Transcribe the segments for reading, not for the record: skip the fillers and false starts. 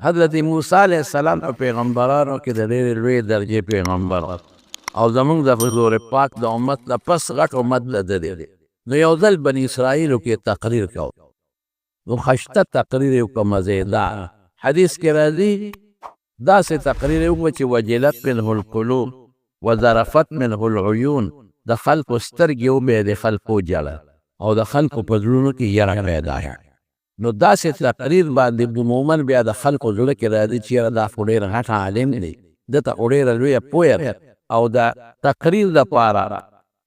حضرت موسی علیه السلام په پیغمبرانو کې د ډېرې لویې درجې پیغمبر او زمونږ د حضور پاک د امت نه پس غټ امت د دی. نو یو ځل بني اسرائیلو کې تقریر کو، نو خشته تقریر یې وکړه مزېدار. حدیث کې راځي داسې تقریر یې وکړه چې وجلت منه القلوب وذرفت منه العیون، د خلکو سترګې وبې د خلکو جړه او د خلکو په زړونو کې یره پیدا شوه. نو داسې تقریر باندې عموماً بیا د خلکو زړه کې راځي چې یاره دا خو ډېر غټ عالم دی، ده ته خو ډېره لویه پوهه او د تقریر دپاره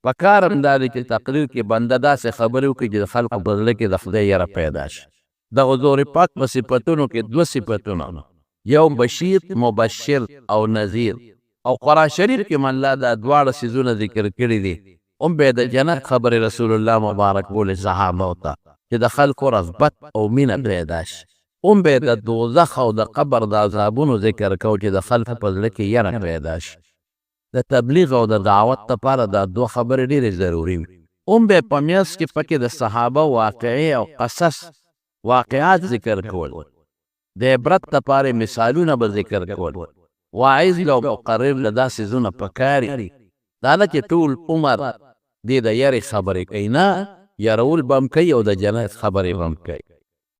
پکار هم دا دی چې تقریر کې بنده داسې خبرې وکړي چې د خلکو په زړه کې د خدای یره پیدا شي. د حضور پاک په صفتونو کې دوه صفتونه، یو بشیر مبشر او نذیر، او قرآن شریف کې من الله دا دواړه څیزونه ذکر کړي دي. هم به د جنت خبرې رسول الله مبارک بولې صحابو ته چې د خلکو رغبت او مینه پیدا شي. هم به د دوزخ او د قبر د عذابونو ذکر کو چې د خلکو په زړه کې یره پیدا شي. د تبلیغ او د دعوت لپاره دا دوه خبرې ډېرې ضروري وي. هم به په میاشت کې پکې د صحابه واقعې او قصص واقعات ذکر کول، د عبرت لپاره مثالونه به ذکر کول. واعظ او مقرر له دا څیزونه پکار دي. دا نه چې ټول عمر دې د یارې خبرې کوي، نه، یارول به هم کوي او د جنت خبرې به هم کوي،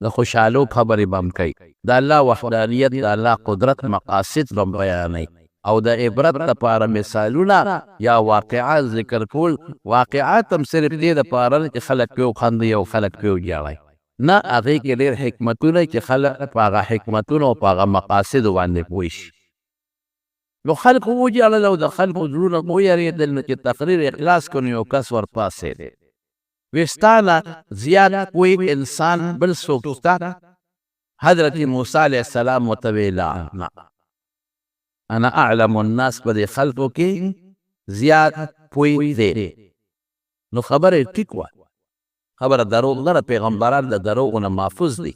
د خوشحالو خبرې به هم کوي، د الله وحدانیت د الله قدرت مقاصد به هم بیانوي او د عبرت لپاره مثالونه یا واقعات ذکر کول. واقعات هم صرف دې دپاره چې خلک پرې وخندي او خلک پرې وژاړي، نه، هغې کې ډېر حکمتونه چې خلک په هغه حکمتونو او په هغه مقاصدو باندې پوه شي. نو خلکو وژړل او د خلکو زړونه ویرېدل، نو چې تقریر اخلاص کړو یو کس ورپاسېدی، وی ستا نه زیات پوه انسان بل څوک شته؟ حضرت موسی علیه السلام ورته ویې لا، انا اعلم الناس، په دې خلکو کې زیات پوه دی. نو خبره ټیک وه، خبره دروغ نه ده. پیغمبران د دروغو نه محفوظ دي،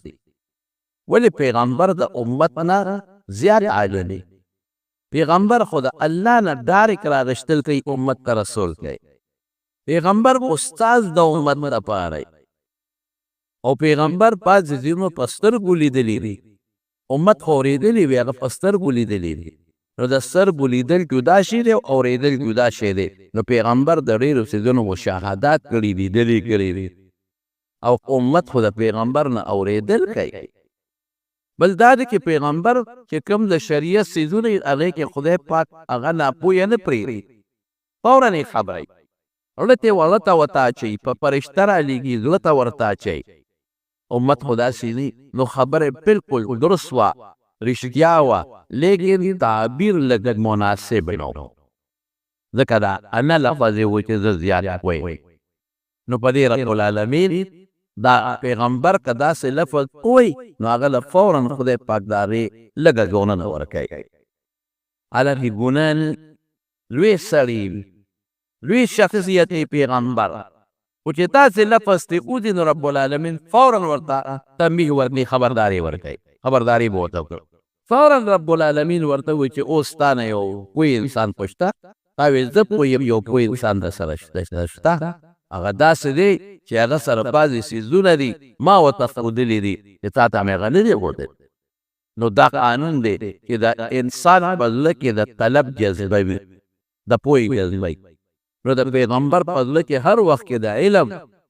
ولې پیغمبر د امت نه زیات عالم دی. پیغمبر خو د الله نه ډایرکټ راغشتل کوي، امت ته رسول کوي. پیغمبر استاد د امت لپاره او پیغمبر بعضې ځینو په سترګو لیدلي دي، امت خو اورېدلي وي، هغه په سترګو لیدلي دي. نو د سترګو لیدل جدا شی دی او اورېدل جدا شی دی. نو پیغمبر د ډېرو څیزونو مشاهدات کړي دي، لیدلي کړي دي، او امت خو د پیغمبر نه اورېدل کوي. بل دا دی چې پیغمبر چې کوم د شریعت څیزونه هغې کې خدای پاک هغه ناپوهه نه پرېږدي، فوراً یې خبروي، زړه ته زړه ته ورته اچوي، په فرشته رالیږي زړه ته ورته اچوي. امت خو داسې دي. نو خبره بالکل درست وه، رښتیا وه، لیکن تعبیر لږ مناسب نه و، ځکه دا انا لفظ یې و چې زه زیات وایي. نو په دې رب العالمین دا پیغمبر که داسې لفظ وایي، نو هغه له فوراً خدای پاک د هغې لږه ګونه ورکوي. حالانکې ګونه لوی سړی لوی شخصیت پیغمبر، خو چې داسې لفظ ترې وځي نو رب العالمین فوراً ورته تنبیه ورکوي، خبرداری ورکوي، خبرداری به ورته وکړو. فوراً رب العالمین ورته وایي چې اوس تا نه یو پوه انسان خو شته؟ تا وایي زه پوه یم، یو پوه انسان در سره شته، هغه داسې دی چې هغه سره بعضې څیزونه دي ما ورته ښودلي دي چې تا ته مې هغه نه دي ښودلي. نو دا قانون دی چې د انسان په زړه کې د طلب جذبه وي، د پوهې جذبه وي. نو د پیغمبر په زړه کې هر وخت کې د علم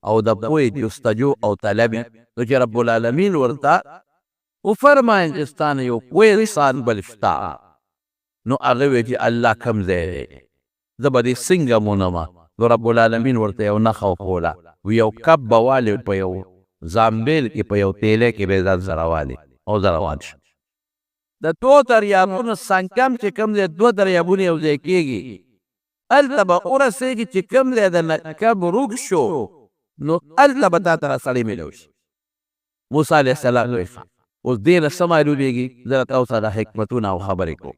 او د پوهې جستجو او طلب وي. نو چې رب العالمین ورته وفرمایل چې ستا نه یو پوه انسان بل شته، نو هغه وایي چې الله کوم ځای دی، زه به دې څنګه مونمه. نو رب العالمین ورته یو نښه وښوله، یو کب به والې په یو زامبیل کې، په یو تیلی کې به یې ځان سره والې او زه روان شم. د دوه دریابونو سنګم چې کوم ځای دوه دریابونه یو ځای کېږي، هلته به ورسېږي چې کوم ځای د کب روږ شو، نو هلته به تا ته سړی میلاو شي. موسی علیه السلام وایي اوس دې نه څه معلومېږي؟ زه تاسو سره حکمتونه او خبرې کوم.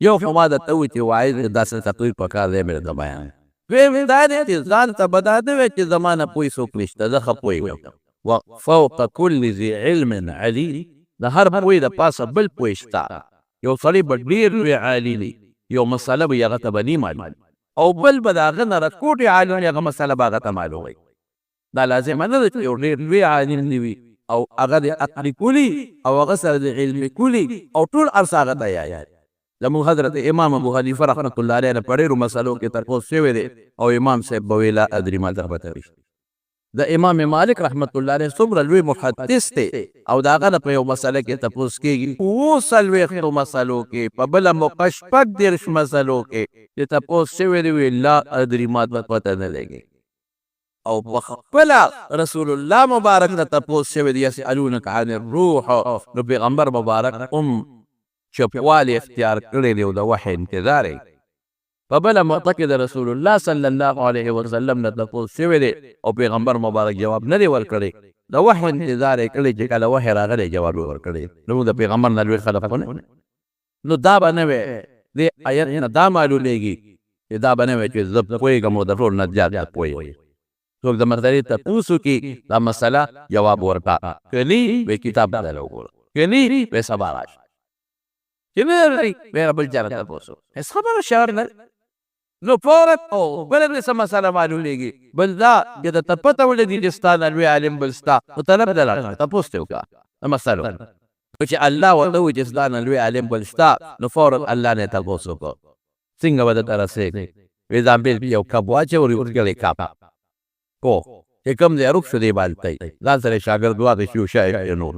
یو خو ما درته ووایي چې واعظ داسې تقریر پکار دی مې درته بیان. دویم دا دی چې ځان ته به دا نه وایي چې زما نه پوه څوک نشته، زه ښه پوه یم. وفوق کل ذي علم علي، د هر پوه د پاسه بل پوه شته. یو سړی به ډېر لوی عالي دی، یو مسله به یې هغه ته به نه معلوم، او بل به د هغه نه رکوټې عالم هغه مسله به هغه ته معلوموي. دا لازمه نه ده چې یو ډېر لوی عالم نه وي او هغه د عقل کلی او هغه سره د علم کلی او ټول ارس هغه ته یاد زموږ حضرت امام ابو حنیفه رحمت الله علیه په ډېرو مسلو کې ترخص شوی دی او امام صاحب به ویلا ادري ما ته پته وي د امام مالک رحمت الله علیه څومره لوی محدث دی او د هغه نه په یو مسله کې تپوس کېږي اووه مسلو کې په بله موقع 30 مسلو کې چې تپوس شوی دی وی لا ادري ما ته پته نه لګي او په خپله رسول الله مبارک ته تپوس شوی دی یسألونک عن الروح نو پیغمبر مبارک چپوالی اختیار کړی دی او د وحی انتظار یې په بله موقع کې د رسول الله صلی الله علیه وسلم نه تپوس شوی دی او پیغمبر مبارک جواب نه دی ورکړی د وحی انتظار یې کړی چې کله وحی راغلی جواب یې ورکړی نو د پیغمبر نه لوی خلق ونه نو دا به نه وی دې آیت نه دا معلومیږي چې دا به نه وی چې زه پوهېږم او د ټول نه زیات پوهېږي څوک د مسلې تپوس وکړي دا مسله جواب ورکړه که نه وی کتاب بدله وګوره که نه وی سبا راشه چې نه لري بیا بل چا نه تپوس هېڅ خبره شعر نه نو فورا او بله دې څه مسله معلومېږي بل دا چې درته پته ولګي چې ستا نه لوی عالم بل ستا نو طلب ته لاړه تپوس ته وکړه د مسلو چې الله ورته ووایي چې ستا نه لوی عالم بل ستا نو فورا الله نه تپوس وکړه څنګه به درته رسېږي وایي ځان بېل یو کب واچوي ورګړی کب پوه چې کوم ځای روک شو دی بالتی ځان سره شاګرد واده شي شاید نور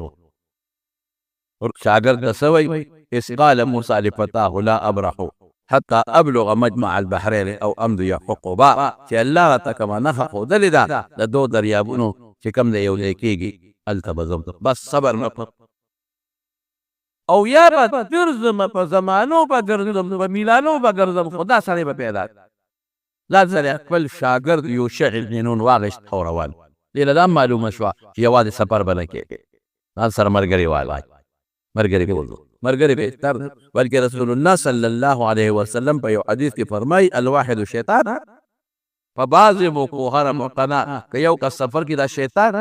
شاګرد ته څه وایي إذ قال موسى لفتاه لا أبرح حتى أبلغ مجمع البحرين أو أمضي حقبا چې الله راته کومه نښه ښودلې ده د دو دریابونو چې کوم دی یو ځای کېږي هلته به ځم بس صبر نه کړم او یا به ګرځم په زمانو به ګرځم په میلانو به ګرځم خو دا سړی به پیدا دا سړی خپل شاګرد یوشع بن نون واغېست او روان دې له دا معلومه شوه چې یوازې سفر به نه کېږي ځان سره ملګري والی ملګري بولو ملګري بهتر بلکې رسول الله صلی الله علیه وسلم په یو حدیث کې فرمایي الواحد شیطان په بعضې موقعو هره موقع نه که یو کس سفر کې دا شیطان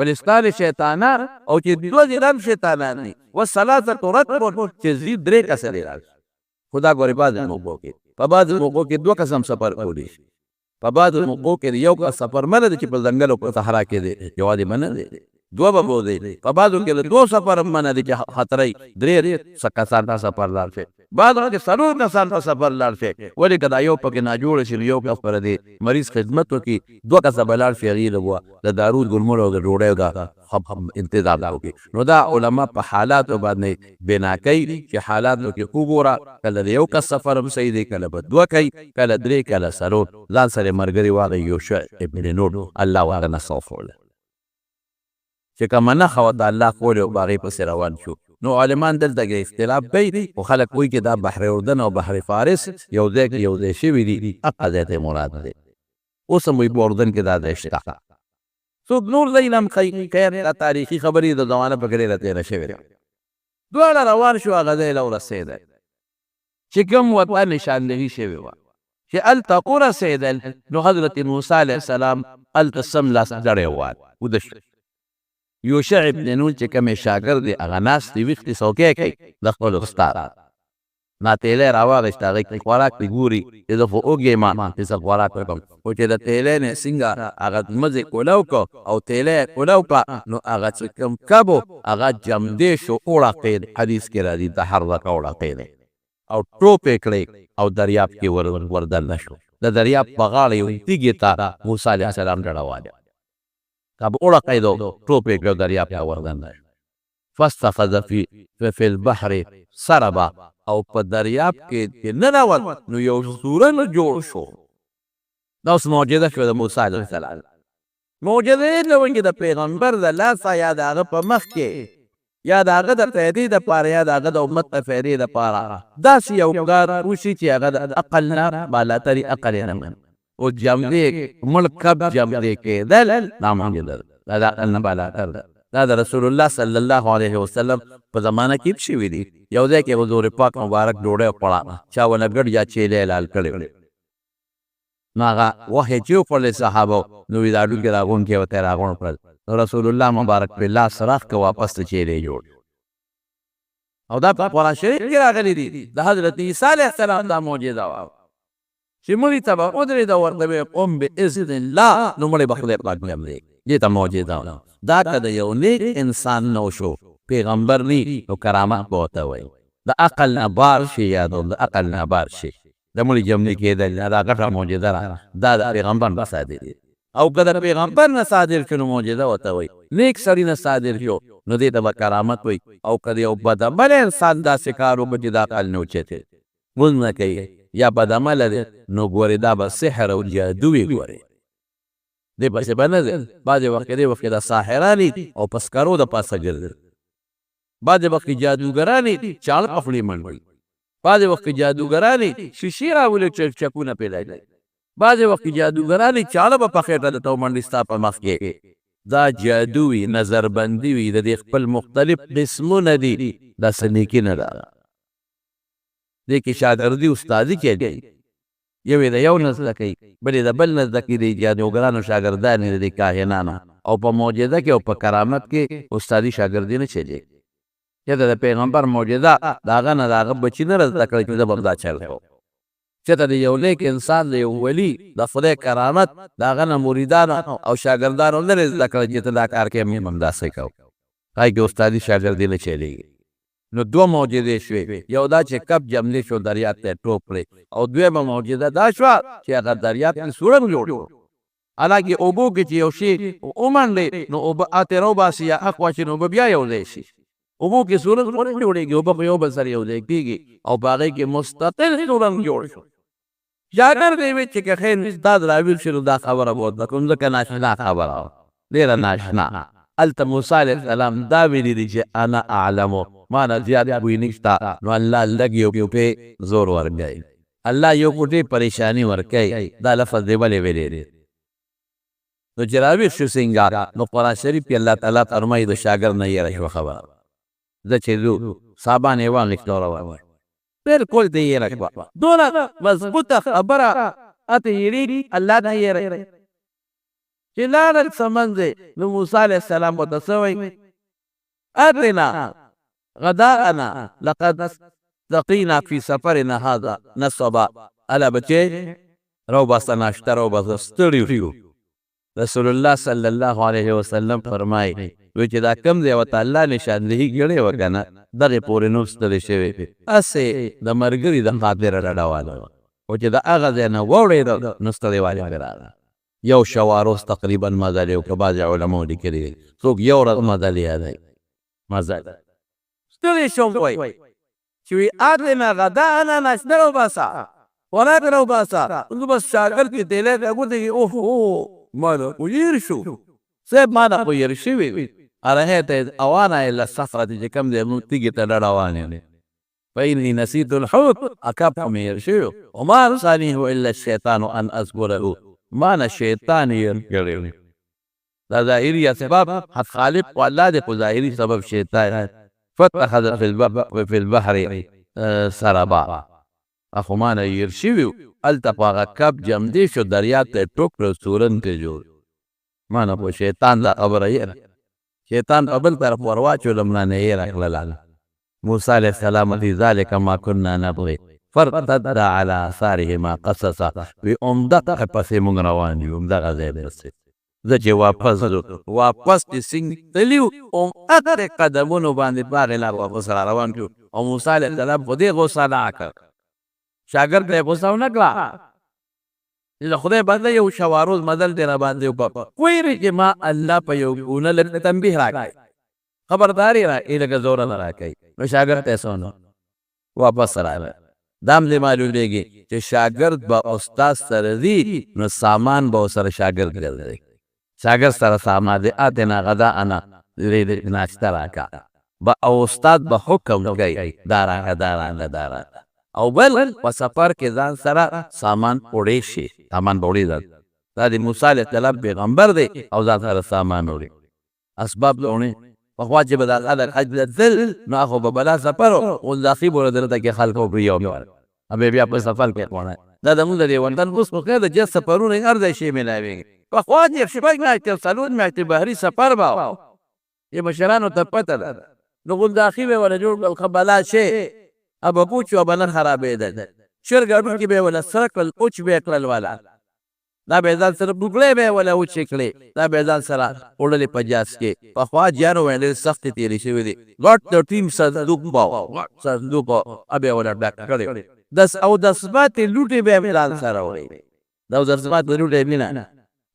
ولستان شیطانان او چې دوه دي شیطانان دي والثلاثة رتب چې زی درې کسه دی خو دا ګورې بعضې موقعو کې په بعضې موقعو کې دوه کس هم سفر کولی شي په بعضې موقعو کې یو کس سفر منه دی چې په ځنګل او په صحرا کې دی یوازې منه دی دوه به بوځي په بعضو کې د 2 سفر منه دی چې خطرې درې کسان ته سفر لاړ شي بعضو کې 4 کسان ته سفر لاړ شي ولې که دا یو پکې ناجوړه شي یو کس پر دی مریض خدمت وکړي 2 کسه به لاړ شي هغې له د دارو ګلمړو او د ډوډۍ د انتظار وکړي نو دا علما په حالاتو باندې بنا کوي چې حالاتو کې وګوره کله د یو کس سفر هم صحیح دی کله به 2 کوي کله 3 کله 4 ځان سره ملګري واغی یوشع ابن نون الله هغه نه صوفوله چې کومه نښه وه د الله ښولې او په هغې پسې روان شو نو عالمان دلته کې اختلاف کوي خو خلک وایي چې دا بحر اردن او بحر فارس یو ځای کې یو ځای شوي دي هغه ځای ته مراد دی اوس هم وایي په اردن کې دا ځای شته څوک نور ځایونه هم ښیي خیر دا تاریخي خبرې د زمانه په کې ډېره تېره شوې ده دواړه روان شو هغه ځای له ورسېدل چې کوم ورته نشاندهي شوې وه چې هلته ورسېدل نو حضرت موسی علیه السلام هلته سم لاس ډړی ووال وده شو یوشع ابن نون چې کومې شاګرد دی هغه ناست دی ویښتې څوکۍ کوي د خپل استاد ناتیلی راواغېست هغې کې خوراک دی ګوري چې زه خو اوږ یم چې څه خوراک وکړم خو چې د تیلی نه څنګه هغه مزې کولو کړه او تیلی یې کولو کړه نو هغه چې کوم کب و هغه جمدې شو وړقېد حدیث کې راځي تحرکه وړقېد او ټوپ یې کړی او دریاب کې وردننه شو د دریاب په غاړه یو تیږې ته موسی علیه السلام ډړوالې کب وړقېد او ټوپ یې کړ دریاب ته وردننه شو فاستخذ فی البحر سربا او په دریاب کې ننوت نو یو سورن جوړ شو دا اوس معجزه شوه د موسی علیه السلام معجزه نه وایي د پیغمبر د لاسه یا د هغه په مخ کې یا د هغه د فایدې دپاره یا د هغه د امت د فایدې دپاره داسې یو کار وشي چې هغه د عقل نه بالاتري عقل یې نه او جمدې مړ کب جمدې کېدل دا معجزه ده دا د عقل نه بالاتر ده دا د رسول الله صلی الله علیه وسلم په زمانه کې شوي دي یو ځای کې حضور پاک مبارک ډوډۍ وخوړه چا ونه ګډ یا چیلې لال کړی نو هغه وحی چې وخوړلی صحابو نو وي دا ډوکې راغونکې ورته یې راغونډ کړل رسول الله مبارک په لاس راښ که واپس ته چیلې جوړ او دا په قرآن شریف کې راغلی دي د حضرت عیسی علیه السلام دا معجزه وه چې مړي ته به ودرېده ورته به قم باذن الله نو مړی به خدای پاک بیامدی دې ته معجزه وه دا که د یو نیک انسان نو شو پیغمبر نی نو کرامت به ورته وایي د عقل نه بار شي یادوم د عقل نه بار شي د مړي جملې کېدل دا غټه معجزه ده دا د پیغمبر نه صادر دي او که د پیغمبر نه صادر شو نو معجزه ورته وایي نیک سړي نه صادر شو نو دې ته به کرامت وایي او که د یو بدعمله انسان داسې کار وکړي چې د عقل نه اوچت مونځ نه کوي یا بدعمله دی نو ګورې دا به سحر او جادو وي ګورې دې پسې به نه ځي بعضې وخت دې وخت کې د ساحران دي او په سکرو د پاسه ګرځي بعضې وخت کې جادوګران دي چاړه په خولې منډي بعضې وخت کې جادوګران دي شیشې راولي چکونه پیدا کوي بعضې وخت کې جادوګران دي چاړه به په خېټه درته ومنډي ستا په مخ کې دا جادو وي نظربندي وي د دې خپل مختلف قسمونه دي دا څه نیکي نه ده دې کې شاګردي استادي کوي یو یې د یو نه زده کوي بل یې د بل نه زده کوي د جادوګرانو شاګردان یې د کاهنانو او په معجزه کې او په کرامت کې استادي شاګردي نه چلېږي چې د پیغمبر معجزه د هغه نه د هغه بچي نه زده کړی چې زه به دا چل کوم چېرته د یو نیک انسان د یو ولي د خدای کرامت د هغه نه مریدانو او شاګردانو نه زده کړی چې ته دا کار کوې موږ هم داسې کوو هغې کې استادي شاګردي نه چلېږي نو دوه معجزې شوې یو دا چې کب جملې شو دریاب ته ټوپ کړې او دویمه معجزه دا شوه چې هغه دریاب کې سورنګ جوړ شو حالانکې اوبو کې چې یو شي ومنډې نو اوبه اتې راوباسي یا اخوا چې نو اوبه بیا یو ځای شي اوبو کې سورنګ ونه جوړېږي اوبه په یو بل سره یو ځای کېږي او په هغې کې مستقل سورنګ جوړ شو شاګرد یې ویل چې که خیر استاد راویل شي نو دا خبره به ورته کوم ځکه ناشنا خبره وه ډېره ناشنا هلته موسی علیه السلام دا ویلي دي چې انا اعلمو ما نه زیات بوی نشته نو الله لږ یو کوټې زور ورکوي الله یو کوټې پریشاني ورکوي دا لفظ دی ولې ویلی دی نو چې راویښ شو څنګه نو قرآن شریف کې الله تعالی فرمایي د شاګرد نه یېره شوه خبره زه چې ځو صابان یې واخېست او روان بالکل دې یېره شوه دونه مضبوطه خبره اته یېرېږي الله نه یېره چې لاړل سمندې نو موسی علیه السلام ورته څه وایي اتنا غداءنا لقد لقينا في سفرنا هذا نصبا الا بچې راوباسه ناشته راوباسه ستړي شو رسول الله صلی الله علیه وسلم فرمایي وی چې دا کم دی ورته الله نشاندهي ګړې وه که نه دغې پورې نور ستړی شوی هسې د ملګري د خاطره ډډواله وه خو چې د هغه ځای نه واوړېده نو ستړیوالی پرې راغله یو شواروز تقریبا مزل یې وکړه بعضې علماو لیکلي دي څوک یو ورځ مزل یادوي مزل ستړی شوم وایي چې وی اتنا غداءنا ناشته راوباسه خوراک راوباسه نو بس شاګرد کې تیلی ته ګوتې اوهو ما نه خو هېر شو صاحب ما نه خو هېر شوي وي ارهیت اوانه الا الصخره چې کوم دی موږ تیږې ته ډډوان یم فإني نسيت الحوت اکب خو مې هېر شوي وما انسانيه الا الشیطان ان اذکره ما نه شیطان هېر کړی دا ظاهري اسباب حق خالق و الله دی خو ظاهري سبب شیطان فتخذ في البحر سربا اخو ما نه هېر شوي هلته په هغه کب جمدې شو دریاب ته یې ټوک کړو سورن ته جوړ ما نه خو شیطان دا خبره هېره شیطان په بل طرف ور واچولم نه هېره کړله موسی علیه السلام فی ذلک ما کنا نبغي فارتد علی آثارهما قصصا وی همدغه پسې مونږ روان یو همدغه ځای پسې زه چې واپس چې څنګه تللي وو همهغه قدمونو باندې په هغې لار واپس را روان شو او موسی علیه السلام په دې غوسه نه کړ شاګرد ته یې غوسه ونه کړه چې د خدای بنده یو شواروز مزل دې را باندې وکړ ویلې چې ما الله په یو ګونه لږ تنبیه راکړی خبرداری راکړي لږه زوره نه راکوي نو شاګرد ته یې څه ونه واپس راغی دا هم دې معلومېږي چې شاګرد به استاد سره ځي نو سامان به ورسره شاګرد ګرځوي شاګرد سره سامان دی اتنا غداءنا ناشته راکړه او استاد به حکم کوي دا راکړه دا راکړه دا راکړه او بل په سفر کې ځان سره سامان وړی شي سامان به وړي دا د موسی علیه السلام پیغمبر دی او ځان سره سامان وړي اسباب وړي پخوا چې به د الله د حج ته تلل نو هغه به بلا سفر و اوس داخلي به دلته کې خلکو پرې یو بیا په سفر کې وړی دا زموږ د دې وطن اوس خو خیر د جز سفرونه هر ځای شی میلاوېږي پخوا چې شپږ میاشتې څلور میاشتې بهري سفر به و یې مشرانو ته پته ده نو ګلداخي به یې ونه جوړ کړل ښه بلا شی ابه پوچ و به نن خرابېدل شر ګډون کې به یې ونه سره کړل اوچ به یې کړل والا دا به ځان سره بوګړې به ولا وچې کړې دا به ځان سره وړلې په جاس کې پخوا جیانو باندې سختې تېرې شوې دي غټ د ټیم صندوق به غټ صندوق به ولا ډک کړی او د سماتې لوټې به یې ځان سره وړی دا د سماتې لوټې مینه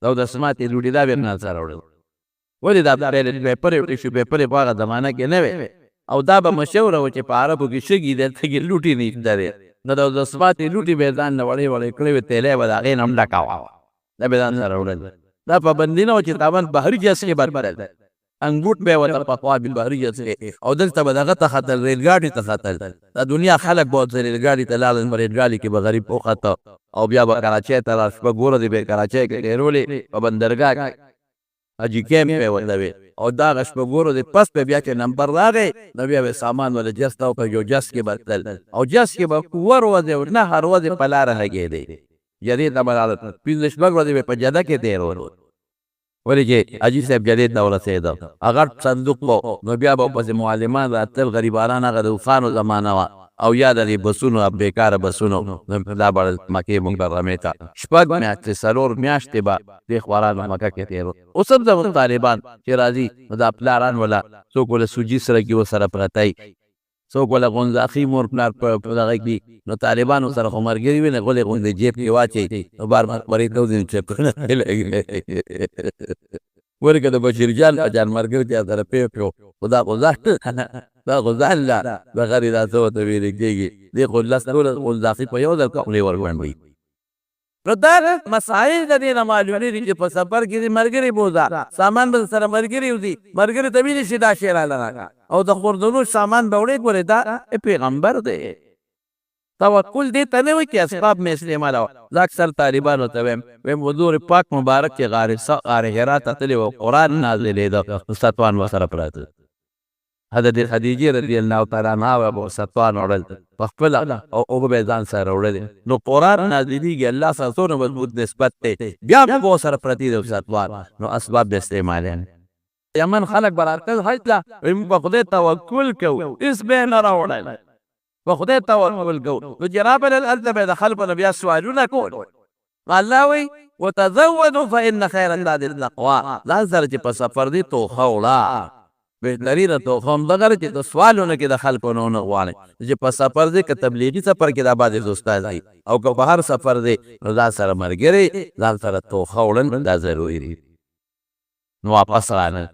دا د سماتې لوټې دا به ځان سره وړی ولې دا پیپر یې ټیشو پیپر یې په هغه زمانه کې نه وی او دا به مشهوره وه چې په عربو کې شګي دلته کې لوټې نه درې نو د سماتې لوټې به یې ځان نه وړې وړې کړې وې تیلی به د هغې نه هم ډکه وه دا به ځان سره وړل دا پابندي نه وه چې طبعا بهري جهاز کې بربرل انګوټ به یې ورته پخوا بالبهري جهاز کې او دلته به دغه ته ختل ریلګاډي ته ختل دا دنیا خلک به ورته ریلګاډي ته لاړل په ریلګاډي کې به غریب وخته او بیا به کراچۍ ته لاړ شپه ګوره دې به کراچۍ کې تېرولې په بندرګاه کې حاجي کیمپ به ورته وي او دغه شپه ګوره دې پس به بیا چې نمبر راغی نو بیا به سامان ولا جس ته وکړ یو جس کې به تلل او جس کې به ور ورځې او نه هر ورځې په لاره لګېدی جدې ته به راغله پنځه شپږ ورځې به په جده کې تېرول ولې چې حاجي صاحب جدې ته ورسېده هغه صندوق به نو بیا به پسې معلمان راتلل غریبانان هغه د اوښانو زمانه وه او یا د دې بسونو بېکاره بسونو دا به مکې مکرمې ته شپږ میاشتې څلور میاشتې به دې خواران په مکه کې تېرول اوس هم زموږ طالبان چې راځي نو دا پلاران ولا څوک ولا سوجي سره کې ورسره پرتی څوک ولا غونځاخي مور پلار په دغه کې نو طالبانو سره خو ملګري وي نه غولې غوندې جیب کې واچوي نو بار بار مریض ته وځي چې ورکه د بشیر جان په جان ملګري چې سره پیو خو دا غوځار دا غوځار لا د غري دا څه ورته ویل کېږي دې خو لس ټول غونځاخي په یو ځل کولې ورغونډوي نو دا مسایل د دې نه معلومېږي چې په سفر کې دې ملګري بوځه سامان به سره ملګري وځي ملګري ته ویلی شي دا شی راله او د خوردنو سامان به وړې ګورې دا پیغمبر دی توکل دې ته نه وایي چې اسباب مې استعمالوه زه اکثر طالبانو ته وایم حضور پاک مبارک چې غار حرا ته تللی و قرآن نازلېده نو ستوان ورسره پراته حضرت خدیجې رضی الله تعالی عنها به ستوان وړل په خپله او به ځان سره وړلې نو قرآن نازلېږي الله سره څومره مضبوط نسبت دی بیا به ورسره پرتې دی ستوان نو اسباب به استعمالوي یمن خلک به راتلل حج ته وایي په خدای توکل کوو هېڅ به یې نه راوړل په خدای توکل کوو نو چې رابلل هلته به د خلکو نه بیا سوالونه کول الله وایي وتزودوا فإن خیر الزاد التقوی ځان سره چې په سفر دی توښه وړه بهترینه توښه همدغه چې د سوالونه کې د خلکو نه ونه غواړئ چې په سفر دی که تبلیغي سفر کې دا بعضې دوستان دي او که په هر سفر دی نو ځان سره ملګري ځان سره توښه وړل دا ضروري دي نو واپس راغلل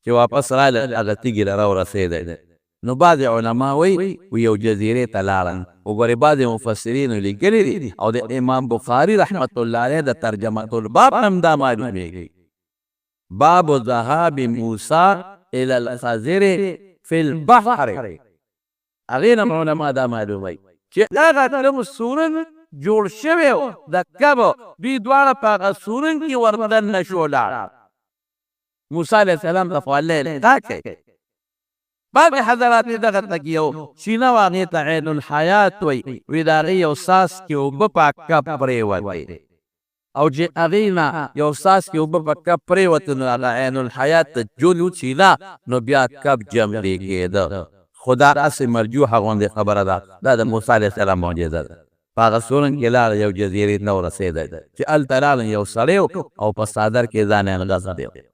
چې واپس راغلل هغه تیږې له راورسېدی نو بعضې علما وایي یو جزیرې ته لاړل وګورې بعضې مفسرینو لیکلي دي او د امام بخاري رحمت الله علیه د ترجمة الباب هم دا معلومېږي باب ذهاب موسی الى الخضر فی البحر هغې نه علما دا معلوموي چې هغه کوم سورن جوړ شوی و د کبو دوی دواړه په هغه سورن کې وردننه شو لاړ موسی علیه السلام ته خو الله دا کوي بعض حضرات دغه تک یو شینه وه هغې ته عین الحیات وایي وایي د هغې یو ساس کې اوبه په کب پرېوتې او چې هغې نه یو ساس کې اوبه په کب پرېوتې نو هغه عین الحیات ته جون وچېده نو بیا کب جمدې کېده خو دا هسې مرجوحه غوندې خبره ده دا د موسی علیه السلام معجزه ده په هغه سورن کې لاړ یو جزیرې ته ورسېدی چې هلته لاړ یو سړی او په څادر کې ځان یې غځېدی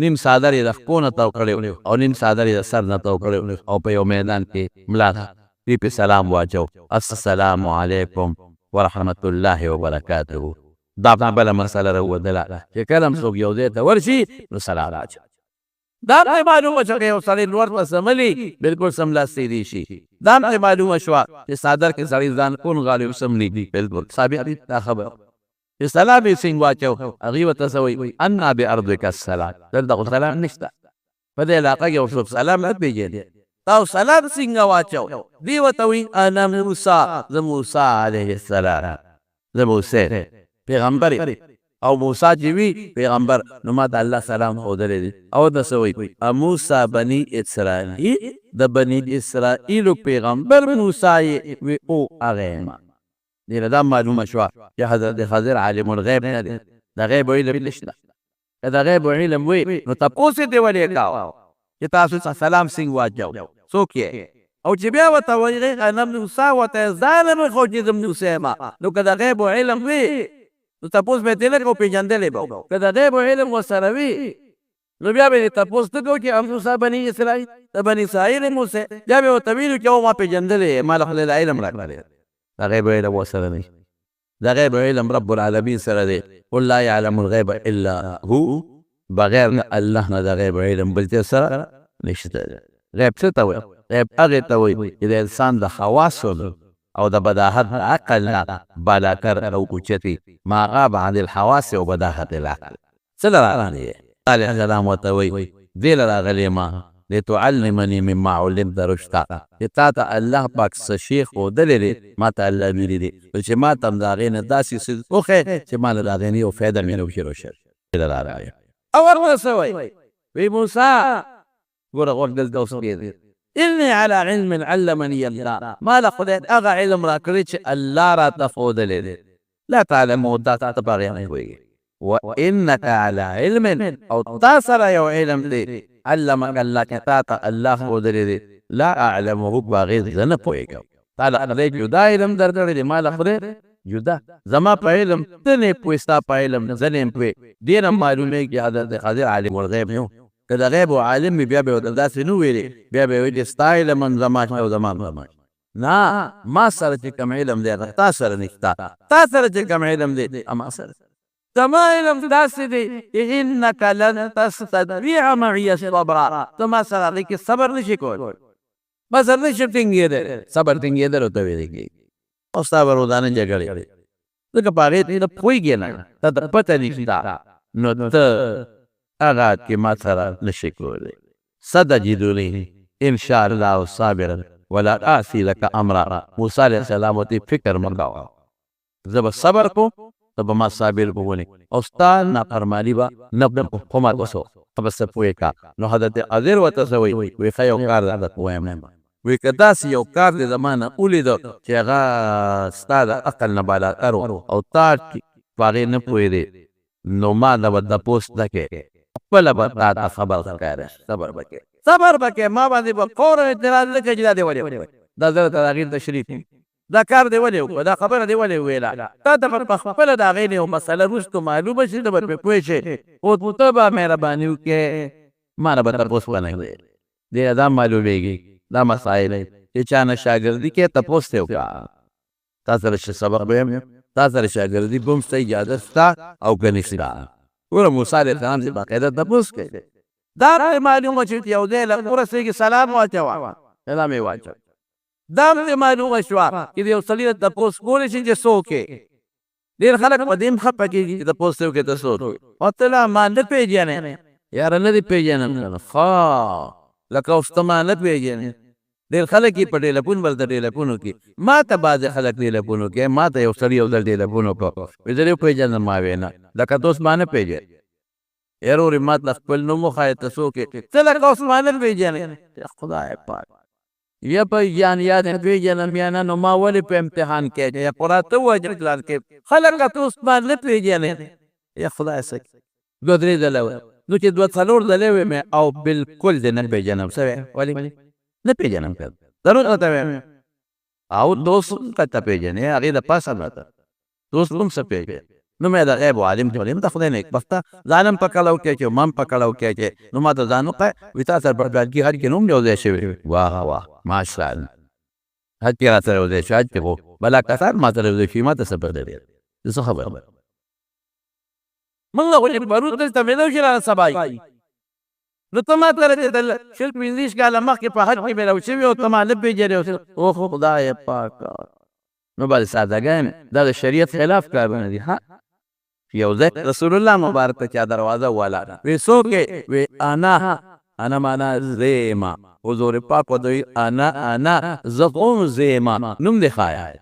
نیم څادر یې د خپو نه تاو کړی او نیم څادر یې د سر نه تاو کړی او په یو میدان کې ملا دوی پې سلام واچو السلام علیکم ورحمت الله وبرکاته دا بله مسله راودله چې کله هم څوک یو ځای ته ورشي نو سلام اچوي دا هم معلومه شوه که یو سړی لوړ په سملي بلکل سملاستېدی شي دا هم معلومه شوه چې څادر کې سړی ځان کون غالب سملي بلکل ثابت دا خبره سلام یې څنګه واچو هغې ورته څه وایي انا بارضک السلام دلته خو سلام نشته په دې علاقه کې څوک سلام نه پېژني تا سلام څنګه واچو دی ورته وایي انا موسی زه موسی علیه السلام زه موسی پیغمبر او موسی چې وي پیغمبر نو ما ته الله سلام ښودلی دی او ورته څه وایي موسی بني اسرائیل د بني اسرائیلو پیغمبر موسی یې وی او هغه یم دیره دا معلومه شوه چې حضرت خضر عالم الغیب نه دی د غیب علم نشته که د غیب علم وي نو تپوس یې دې ولې کوه چې تاسو سلام څنګه واچو څوک یې او چې بیا ورته وایي انا موسی ورته ځان مې خو چې زه موسی یم نو که د غیب علم وي نو تپوس به ترې نه کوو پېژندلی به وو. که د غیب علم ورسره وي نو بیا به یې تپوس نه کوو چې ام موسی بني اسرائیل د بني اسرائیل یم اوسې، بیا به یې ورته ویلو چې او ما پېژندلی ما له خدای د علم راکړلی. د غیب علم ورسره نه وي. د غیب علم رب العالمین سره دی. قل لا یعلم الغیب الا هو، بغیر د الله نه د غیب علم بل چا سره نشته. غیب څه ته وایي؟ غیب هغې ته وایي چې د انسان د حواسو او د بداهت عقل نه بالاتر او اوچتې ما غاب عن الحواس و بداهت العقل. څه له راغلی علیه السلام ورته وایي دې له راغلی ما لتعلمني مما علمت رشدا، چې تا ته الله پاک څه شی ښودلی دی ما ته الله ویلي دی چې ما ته هم د هغې نه داسې څه وښیې چې ما له د هغې نه یو فایده مې نه وشي روشن. له راغلی او ورته څه وایي؟ وی موسی ګوره غوږ دلته اوس کېږي إني على علم علمني الله، ما له خدای هغه علم راکړی چې الله راته ښودلی دی. لا تعلمو دا ته په هغې نه پوهېږي. وإنك على علم، او تا سره یو علم دی علمك الله چې تا ته الله ښودلی دی لا اعلمه، په هغې زه نه پوهېږم. تا له خدای جدا علم درکړی دی، ما له خدای جدا. زما په علم ته نه پوهې، ستا په علم زه نه یم پوهې. ډېر هم معلومېږي چې حضرت خضر عالم الغیب نه و. که د غیب و عالم وي بیا به یې ورته داسې نه ویلې، بیا به یې ویلې ستا علم هم زما او زما زما. نه، ما سره چې کوم علم دی تا سره نشته. تا سره چې کوم علم دی ما سره. زما علم داسې دی چې انک لن تستطیع معي صبرا، ته ما سره هغې کې صبر نشي کولی، ما سره نشي ټینګېدلی. صبر ټینګېدل ورته ویلې کېږي. او ستا به روزانه جګړې کوي ځکه په هغې ته پوهېږې نه، ته ته پته نشته، نو ته هغه کې ما سره نشي کولی. ستجدني ان شاء الله صابرا ولا اعصي لك امرا. موسی علیه السلام ورته فکر مه کوه، زه به صبر کوم، ته به ما صابر کوونې، او ستا نافرماني به نه کوم وسو ته به څه پوهې کا. نو حضرت خضر ورته څه وایي؟ وایي ښه یو کار درته ووایم نه، وایي که داسې یو کار دې زما نه ولیده چې هغه ستا د عقل نه بالاتر و او تا په هغې نه پوهېدې، نو ما نه به تپوس نه کوې، خپله به تا ته خبر ښکاره. صبر به کوې، صبر به کوې، ما باندې به فوراً اعتراض نه کوې چې دا دې ولې وایي، دا زه درته د هغې تشریح کوم، دا کار دې ولې وکړه، دا خبره دې ولې وویله. تا ته به په خپله د هغې نه یو مسله وروستو معلومه شي، ته به پرې پوه شې، خو ته به مهرباني وکړې، ما نه به تپوس ونه کوې. دې دا معلومېږي دا مسایل چې چا نه شاګردي کې تپوس ته وکړه. تا سره چې سبق به یم، تا سره شاګردي به هم شته، اجازه شته او که نشته. ګوره موسی علیه السلام چې باقاعده تپوس کوي، دا معلومه چې یو ځای له ورسېږي سلام واچوه، سلام یې واچوه. دا هم معلومه شوه چې د یو سړي نه تپوس کولی شي چې څوک یې. ډېر خلک په دې هم خفه کېږي چې تپوس ته وکړې ته څوک یې. ورته لا ما نه پېژنې، یاره نه دې پېژنم کنه، ښه لکه اوس ته ما نه پېژنې. ډېر خلک یې په ټېلیفون ورته ټېلیفون وکړي. ما ته بعضې خلک ټېلیفون وکړي، ما ته یو سړي یو ځل ټېلیفون وکړو، وایي زه دې وپېژنم، ما ویې نه، لکه ته اوس ما نه پېژنې. یاره ورې ما ته خپل نوم وښایه ته څوک یې، ته لکه اوس ما نه پېژنې. خدای پاک یا پېژنې یا نه پېژنم یا نه، نو ما ولې په امتحان کې یا قرآن ته ووایه چې کلاس کې خلک ته اوس ما نه پېژنې. یا خدای څه دوه درې ځله ویل، نو چې دوه څلور ځلې ویمې او بلکل دې نه پېژنم. څه ویې ولې نه پېژنم که ضرور راته ویې او دوست هم که ته پېژنې هغې د پاسه راته دوست هم څه پېژنې. نو مې د غیب عالم ته ویل د خدای نیکبخته ځان هم پکړه وکړې چې ما هم پکړه وکړې چې نو ما ته ځان وښیه، وایي تا سره په پلانکي حج کې نوم یو ځای شوی. واه واه ماشاءالله، حج کې را سره یو ځای شو، حج کې خو بلا کسان ما سره یو ځای شوي، ما ته څه پته دی، زه څه خبر موږ خو چې پرون دلته میلاو شي رانه سبا یي، نو ته ما سره چې د شل پنځه کاله مخکې په حج کې میلاو شوي او ته ما نه پېژنې. اوه خدای پاکه، نو بعد سادهګۍ دا د شریعت خلاف کارونه دي. ها یو ځای رسول الله مبارک ته چا دروازه ولاړه، وی څوک یې؟ وی انا معنا زیما. حضور پاک ودوی انا زه هم زیما، نوم دې ښایه.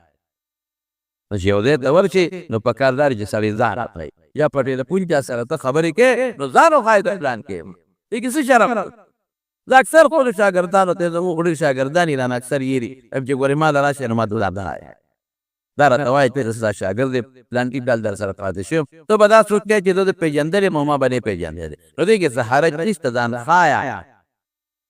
چې یو ځای ته ورشي نو پکار دا چې سړی ځان راښایي، یا په ټېلیفون چا سره ته خبرې کوې نو ځان وښایې ته پلان کې دې کې څه شرم. زه اکثر خو د شاګردانو ته زموږ ډېر شاګردان یې رانه اکثر یېري چې ګورې ما له راشې نو ما ته دا راته وایي چې ستا شاګرد دی پلانکي کال در سره پاتې شوم، ته به دا سوچ کوې چې زه د پېژندل یم او ما به نه پېژندلی. نو دې کې څه حرج نشته، ځان ښایه.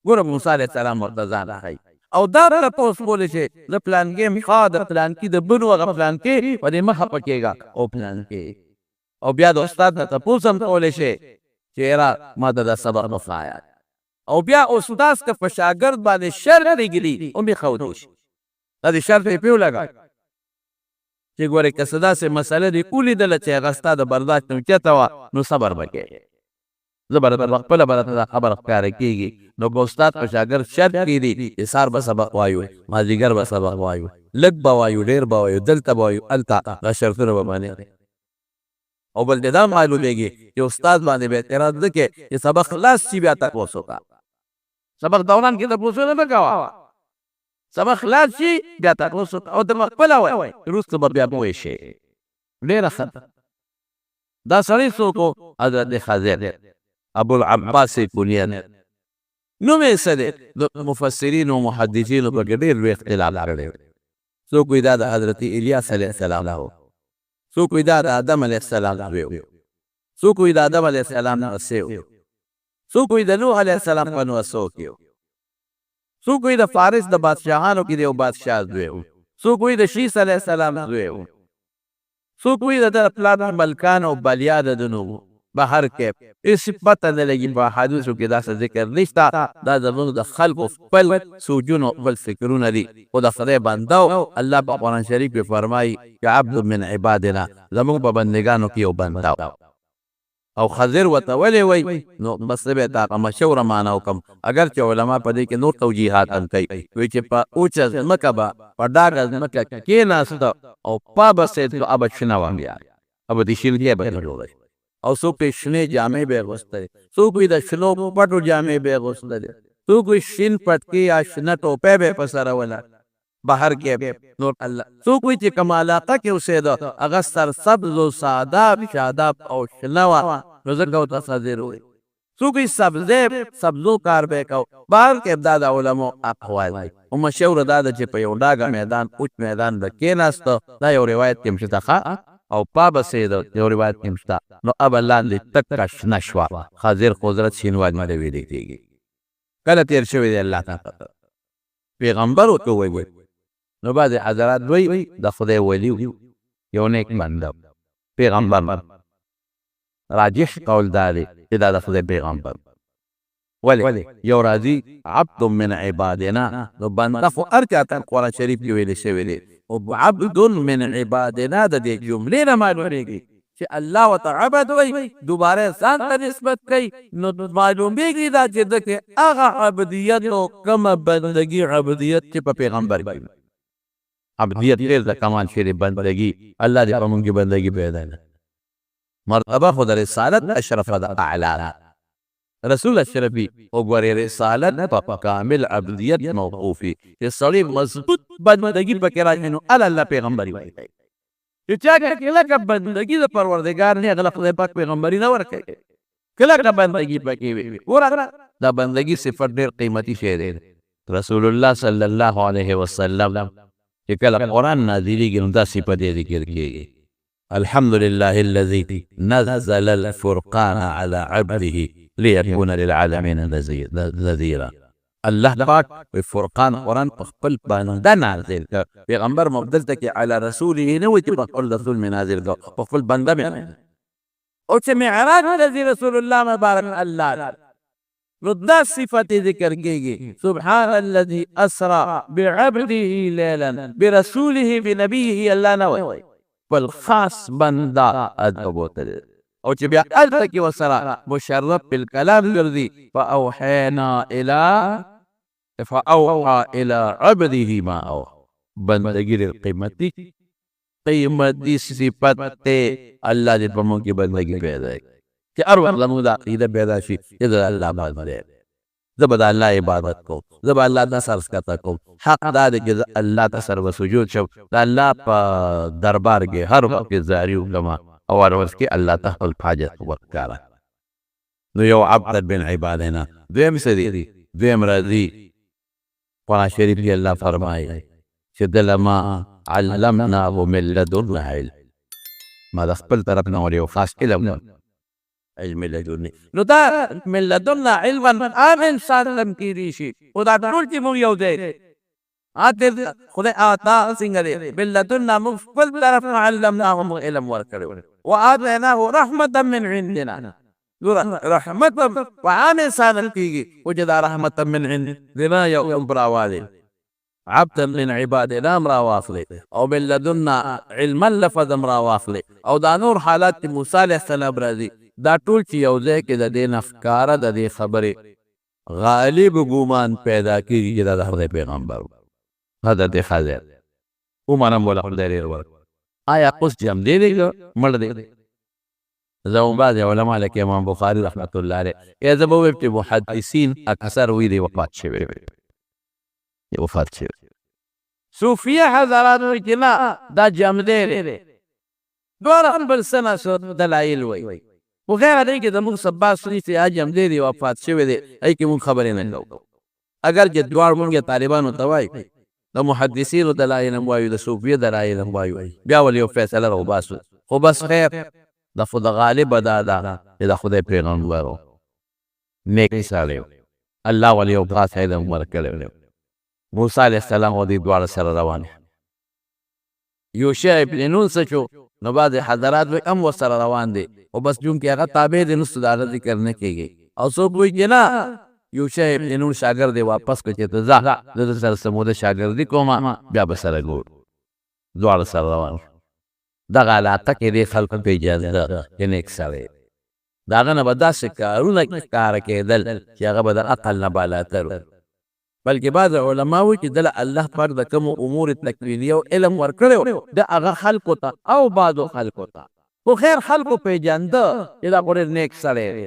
ګوره موسی علیه السلام ورته ځان راښایي او دا تپوس کولی شي زه پلانکي یم، ښه د پلانکي د بنو هغه پلانکي په دې مه خفه کېږه او پلانکي او بیا د استاد نه تپوس هم کولی شي چې یاره ما ته دا سبق وښایه او بیا استاد که په شاګرد باندې شر پرېږدي هم یې ښودی شي دا د شر پې ولګوي چې ګورې که څه داسې مسله دې ولیدله چې هغه ستا د برداشت نه اوچته وه نو صبر به کوې زه به درته خپله به درته دا خبره ښکاره کېږي نو که استاد په شاګرد شر کېږدي چې سهار به سبق وایو مازدیګر به سبق وایو لږ به وایو ډېر به وایو دلته به وایو هلته دا شرطونه به باندې او بل دې دا معلومېږي چې استاد باندې به اعتراض نه کې چې سبق خلاص شي بیا تپوس وکړه سبق دوران کې تپوسونه مه کوه سبق خلاص شي بیا تپوس وکړه او ته به خپله وایې وروسته به بیا پوه شي ډېره ښه دا سړی څوک و حضرت خضر ابوالعباس کونیت نوم یې څه دی د مفسرینو او محدثینو پکې ډېر لوی اختلاف کړی څوک وایي دا د حضرت الیاس علیه السلام و څوک وایي دا د آدم علیه السلام زوی و څوک وایي د آدم علیه السلام نسې و څوک وایي د نوح علیه السلام په نسو کې و څوک وایي د فارس د بادشاهانو کې د یو بادشاه زوی و څوک وایي د شیس علیه السلام زوی و څوک وایي د ده پلار ملکان او بلیا د ده نوم و بهر کې هېڅ پته نه لګي په احادیثو کې داسې ذکر نشته دا زموږ د خلکو خپل سوچونه خپل فکرونه دي خو د خدای بنده و الله په قرآن شریف کې فرمایي چې عبد من عبادنا زموږ په بندګانو کې یو بنده او خضر ورته ولې وایي نو بس زه به یې ته مشوره معنا وکړم اگر چې علما په دې کې نور توجیحات هم کوي وایي چې په اوچه ځمکه به په ډاګه ځمکه کېناسته او پا به سید ابه شنه وه بیا ابه د شیلګۍ به نه جوړوي او څوک یې شنې جامې به یې اغوستی څوک یې د شنو پټو جامې به یې اغوستلې څوک یې شین پټکي یا شنه ټوپۍ به یې په سره وله بهر کې نور الله څوک وایي چې کومه علاقه کې اوسېده هغه سرسبز و ساداب شاداب او شنه وه نو ځکه ورته خضر وایي څوک یې سبزو کار به یې کو بهر کې دا د علمو اقوال دي او مشهوره دا ده چې په یو ډاګه میدان اوچ میدان به کېناسته دا یو روایت کې هم شته ښه او پا به سید یو روایت کې هم شته نو ابه لاندې تکه شنه شوه خضر قدرت شینوالي باندې ویلې کېږي کله تېر شوی دی الله تعالی پیغمبر ورته وایي نو بعضې حضرات وایي د خدای ولي یو نیک بنده پیغمبر راجح قول دا دی چې دا د خدای پیغمبر ولې یو راځي عبد من عبادنا نو بنده خو هر چا ته قرآن شریف کې ویلې شوی دی او عبد من عبادنا د دې جملې نه معلومېږي چې الله ورته عبد وایي دوباره ځان ته نسبت کوي نو معلومېږي دا چې ده کې هغه عبدیت او کومه بندګي عبدیت چې په پیغمبر کې عبدیت ډېر د کمال شوی بندګي الله دې په موږ کې بندګي پیدا نه مرتبه خو د رسالت اشرفه ده اعلی رسول اشرفي او ګورې رسالت په کامل عبدیت موقوفي چې سړی مضبوط بندګي پکې راشي نو الله پیغمبري وایي چې چا کې کلکه بندګي د پروردګار نه هغه خدای پاک پیغمبري نه ورکوي کلکه بندګي پکې وي ګوره دا بندګي صفت ډېر قیمتي شی دی رسول الله صلی الله علیه وسلم چې کله قرآن نازلېږي نو دا صفت یې ذکر کېږي الحمد لله الذي نزل الفرقان على عبده ليكون للعالمين نذيرا الله پاک فرقان قرآن په خپل بنده نازل کړ پیغمبر مبدل ته کې علی رسوله نه وي چې په خپل رسول مې نازل کړ په خپل بنده مې او چې معراج الذي رسول الله مبارک الله نو دا صفت ذکر کېږي سبحان الذي اسرى بعبده ليلا برسوله بنبيه الله نه وایي بل خاص بنده ادب وتل او چې بیا هلته کې ورسره مشرف بالکلام ګرځي فاوحى الى عبده ما اوحى بندګي ډېر قیمتي صفت دی الله دې په موږ کې بندګي پیدا کړي چې هر وخت زموږ د عقیده پیدا شي چې د الله باندې زه به د الله عبادت کوم زه به الله ته سر ښکته کوم حق دا دی چې زه الله ته سر وسجود شم د الله په دربار کې هر وخت کې زاري وکړم او هر وخت کې الله ته خپل حاجت ورښکاره نو یو عبد من عبادنا دویم څه دی دویم راځي قرآن شریف کې الله فرمایي چې دله ما علمناه من لدنا علم ما د خپل طرف نه یو خاص علم علم لدني نو دا من لدنا علما عام انسان علم کېدی شي خو دا ټول چې موږ یو دی خدای عطا څنګه دی من لدنا موږ خپل طرف نه علمناه علم ورکړی وآتیناه رحمتا من عندنا. رحمت په عام انسان کېږي او چې دا رحمتا من عندنا یو کوم راوالی عبدا من عبادنا هم راواخلې او من لدنا علما لفظ هم راواخلې او دا نور حالات موسی علیه السلام راځي دا ټول چې یو ځای کې د دې نه ښکاره د دې خبرې غالب ګومان پیدا کېږي چې دا د خدای پیغمبر حضرت خضر ومنم ولا خدای ډېر ورکړ. آیا اوس جم دی دی مړ دی؟ زه بعض علما لکه امام بخاري رحمت الله علیه یا زه به ووایم چې محدثین اکثر وی دی وفات شوی وفات شوی. صوفیه حضرات وایي چې نه دا جم دی دواړه بل څه نه دلایل وایي خو غیر دی کې زموږ سبا سړي چې جم دی وفات شوی دی ای کې مونږ خبرې نه کوو. اگر چې دواړه مونږ طالبانو ته وایي د محدثینو دلایل هم وایو د صوفیه دلایل هم وایو بیا ولې یو فیصله راوباسو خو بس خیر د خو د غالبه دا ده چې د خدای پیغمبر و نیک سړی و الله ولې یو خاص علم ورکړی و. موسی علیه السلام او دې دواړه سره روان یوشع ابن نون څه شو نو بعضې حضرات وایي هم ورسره روان دي خو بس چونکې هغه تابع دی نو د هغه ذکر نه کېږي او څوک وایي چې نه یوشع ابن نون شاګرد دی واپس کړه چې ته ځه زه در سره څه موده شاګردي کوم بیا به سره ګورو. دواړه سره روان دغه علاقه کې دې خلکو پېژانده چې نیک سړی د هغه نه به داسې کارونه ښکاره کېدل چې هغه به د عقل نه بالاتر و. بلکې بعض علما وایي چې دله الله پاک د کومو امور تکوینیه او علم ورکړی و د هغه خلکو ته او بعضو خلکو ته خو خیر خلکو پېژانده چې دا خو ډېر نیک سړی دی.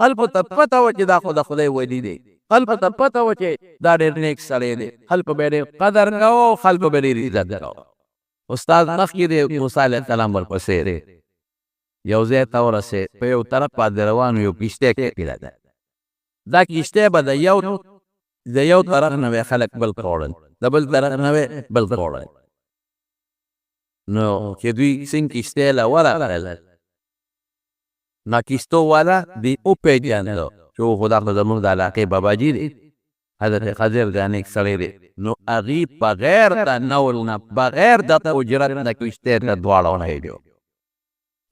خلکو ته پته وه چې دا خو د خدای ولی دی خلکو ته پته وه چې دا ډېر نیک سړی دی خلکو به یې ډېر قدر کوه او خلکو به ډېر عزت کوه. استاد مخکې دی موسی علیه السلام ورپسې دی یو ځای ته ورسېد په یو طرف باندې روان یو کښتۍ کښېږده ده دا کښتۍ به د یو طرف نه به خلک بل خوړل د بل طرف نه به بل خوړل نو چې دوی څنګه کښتۍ له ورغلل نو کښتو والا دوی وپېژانده چې خو دا خو زموږ د علاقې باباجي دی حضرت خضر دا نیک سړی دی نو هغې بغیر د نول نه بغیر د اجرت نه کښتۍ ته دواړه ونهیلو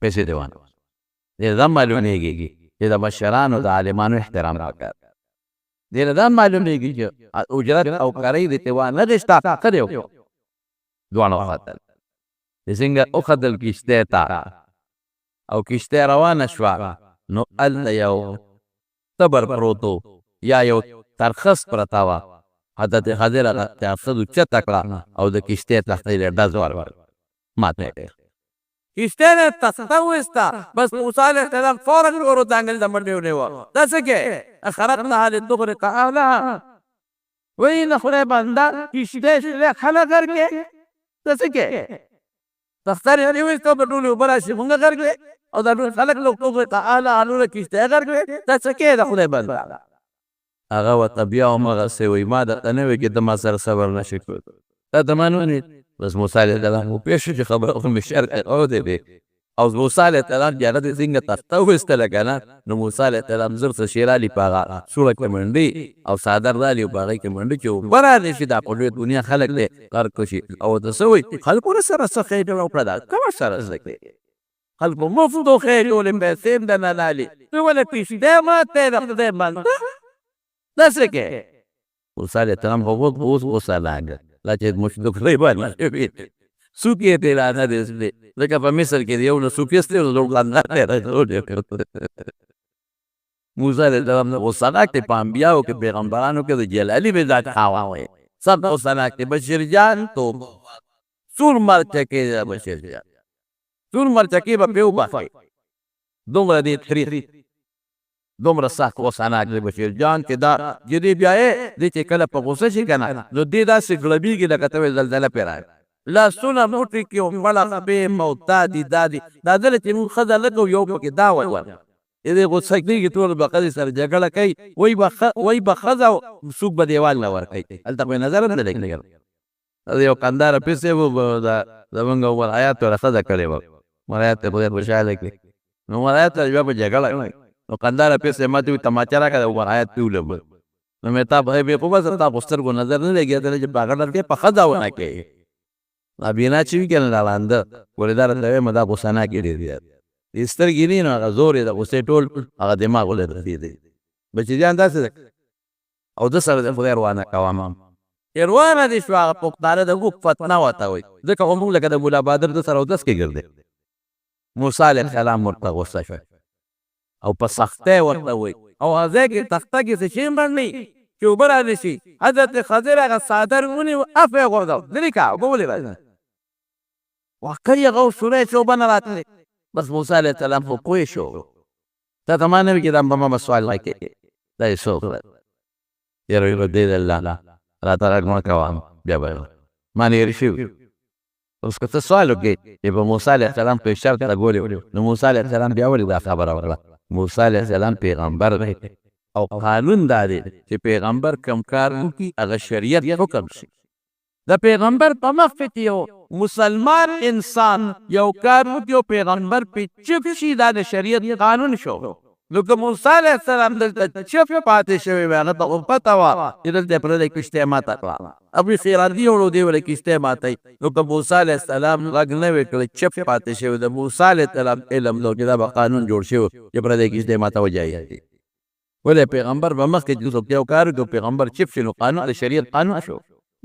پیسې دې وانه دې دا معلومېږي چې د مشرانو د عالمانو احترام وکړه دې دا معلومېږي چې اجرت او کرۍ دې ته وانه غېستا څه دی دواړه وختل چې څنګه وختل کښتۍ ته او کښتۍ روانه شوه نو هلته یو تبر پروت و یا یو ترخس پرته وه حضرت خضر هغه ترخس اوچته کړه او د کښتۍ تختې یې ډز ورکړ ماته یې کړه کښتۍ نه تخته وویسته بس موسی علیه السلام فورا ورو ځانګړي د منډې ونیوه دا څه کې خرقنا لتغرق اهلها وایي د خدای بنده کښتۍ خلک غرق کړې دا څه کې تخته یې ونیویسته په ټولې اوبه راشي مونږ غرق کړې او دا ټول خلک لتغرق اهلها نوره کښتۍ غرق کړې دا څه کې د خدای بنده هغه ورته بیا هماغسې وایي ما درته نه وایي چې ته ما سره صبر نه شي کولی دا ته ما نه ونیت بس موسی علیه السلام وپوه شو چې خبره خو مې شر او دی او موسی علیه السلام چې هغه دې څنګه تخته وویستله که نه نو موسی علیه السلام زر څه شی رالي په هغه سوړه کې منډې او څادر رالي په هغې کې منډې چې اوبه رالې شي دا په لویه دنیا خلک دی غرق شي او ورته څه وایي خلکو نه سره څه خیر وکړه دا کومه سره زده کړې خلکو مفت و خیر ټولې پیسې هم درنه رالي نو ولې کښتۍ ماته د خدای بنده دا څه کې موسی علیه السلام خو اوس غوسه لاګه لا چې مشدق دی باندې څوک یې ترې رانه دی ځکه په مصر کې د یو نه څوک ایستلی و زموږ موسی علیه السلام نه غوسه ناک دی په انبیاو کې پیغمبرانو کې د جلالي مزاج خاوند وایي سخت غوسه ناک دی بشیر جان توبه سور مرچکې ده بشیر جان سور مرچکې به پرې وباسئ دومره دې تریخ دومره سخت غوسه ناک دی بشیر جان چې دا جدي بیا یې دې چې کله په غوسه شي که نه نو دې داسې ګړبېږي لکه ته وایې زلزله پرې راغلې لاسونه موټې کې مړه خپې او دا دي دا دي دا ځله چې موږ ښځه لږه یو پکې دا وایي دې غوسه کېږي ټول به ښځې سره جګړه کوي وایي به ښځه څوک به دیوال نه ورکوي هلته خو یې نظر نه لګي یو قنداره پیسې و زمونږ ولایات ته ښځه کړې وه ولایات ته خدای خوشحاله کړي نو ولایات ته بیا به جګړه نو قنداره پیسې ما ته وایي تماچه راکړه او ولایات پې ولبل نو مې تا خو بس تا خو سترګو نظر نه لګېدلی چې په هغه ډول کې په ښځه ونه کوي نابینا چې وي که نه دا ړانده ولې دا راته وایم دا غوسه ناکې ډېر زیات دي سترګې نه وي نو هغه زور یې د غوسې ټول هغه دماغ ولې رسېدی بچي جان داسې ده او ده سره د خدای روانه کوم روانه دې شوه هغه پښتانه د ګوپ فتنه ورته وایي ځکه خو موږ لکه د ملا بادر د سره اودس کې ګرځې موسی علیه السلام ورته غوسه شوی او په سختۍ ورته وایي او هغه ځای کې تخته کې څه شی باندې چې اوبه رانه شي حضرت خضر هغه څادر ونیو اف یې غورځاو لرې کړه اوبه ولې راځي واقعي هغه سوری چې اوبه نه راتلې بس موسی علیه السلام خو پوه شو تا ته ما نه وي چې دا په ما سوال نه کوې دا یې څوک یره دې د الله راته راږ مه کوه بیا به ما نه هېر شوي اوس که ته سوال وکړې چې په موسی علیه السلام په اشار سره ګولې نو موسی علیه السلام بیا ولې دا خبره وکړه موسی علیه السلام پیغمبر دی او قانون دا دی چې پیغمبر کم کار وکړي هغه شریعت حکم شي د پیغمبر په مخ کې یو مسلمان انسان یو کار وکړي او پیغمبر پې چپ شي دا د شریعت قانون شو نو که موسی علیه السلام دلته چپ پاتې شوی وی هغه ته خو پته وه چې دلته یې پرېږدی کښتۍ ماته کړه ابو خیراتي وړو دی ولې کښتۍ ماتوي نو که موسی علیه السلام غږ نه وی کړی چپ پاتې شوی د موسی علیه السلام علم نو چې دا به قانون جوړ شوی چې پرېږدی کښتۍ ماته وجایي ولې پیغمبر به مخکې چې څوک یو کار وکړي پیغمبر چپ شي نو قانون د شریعت قانون شو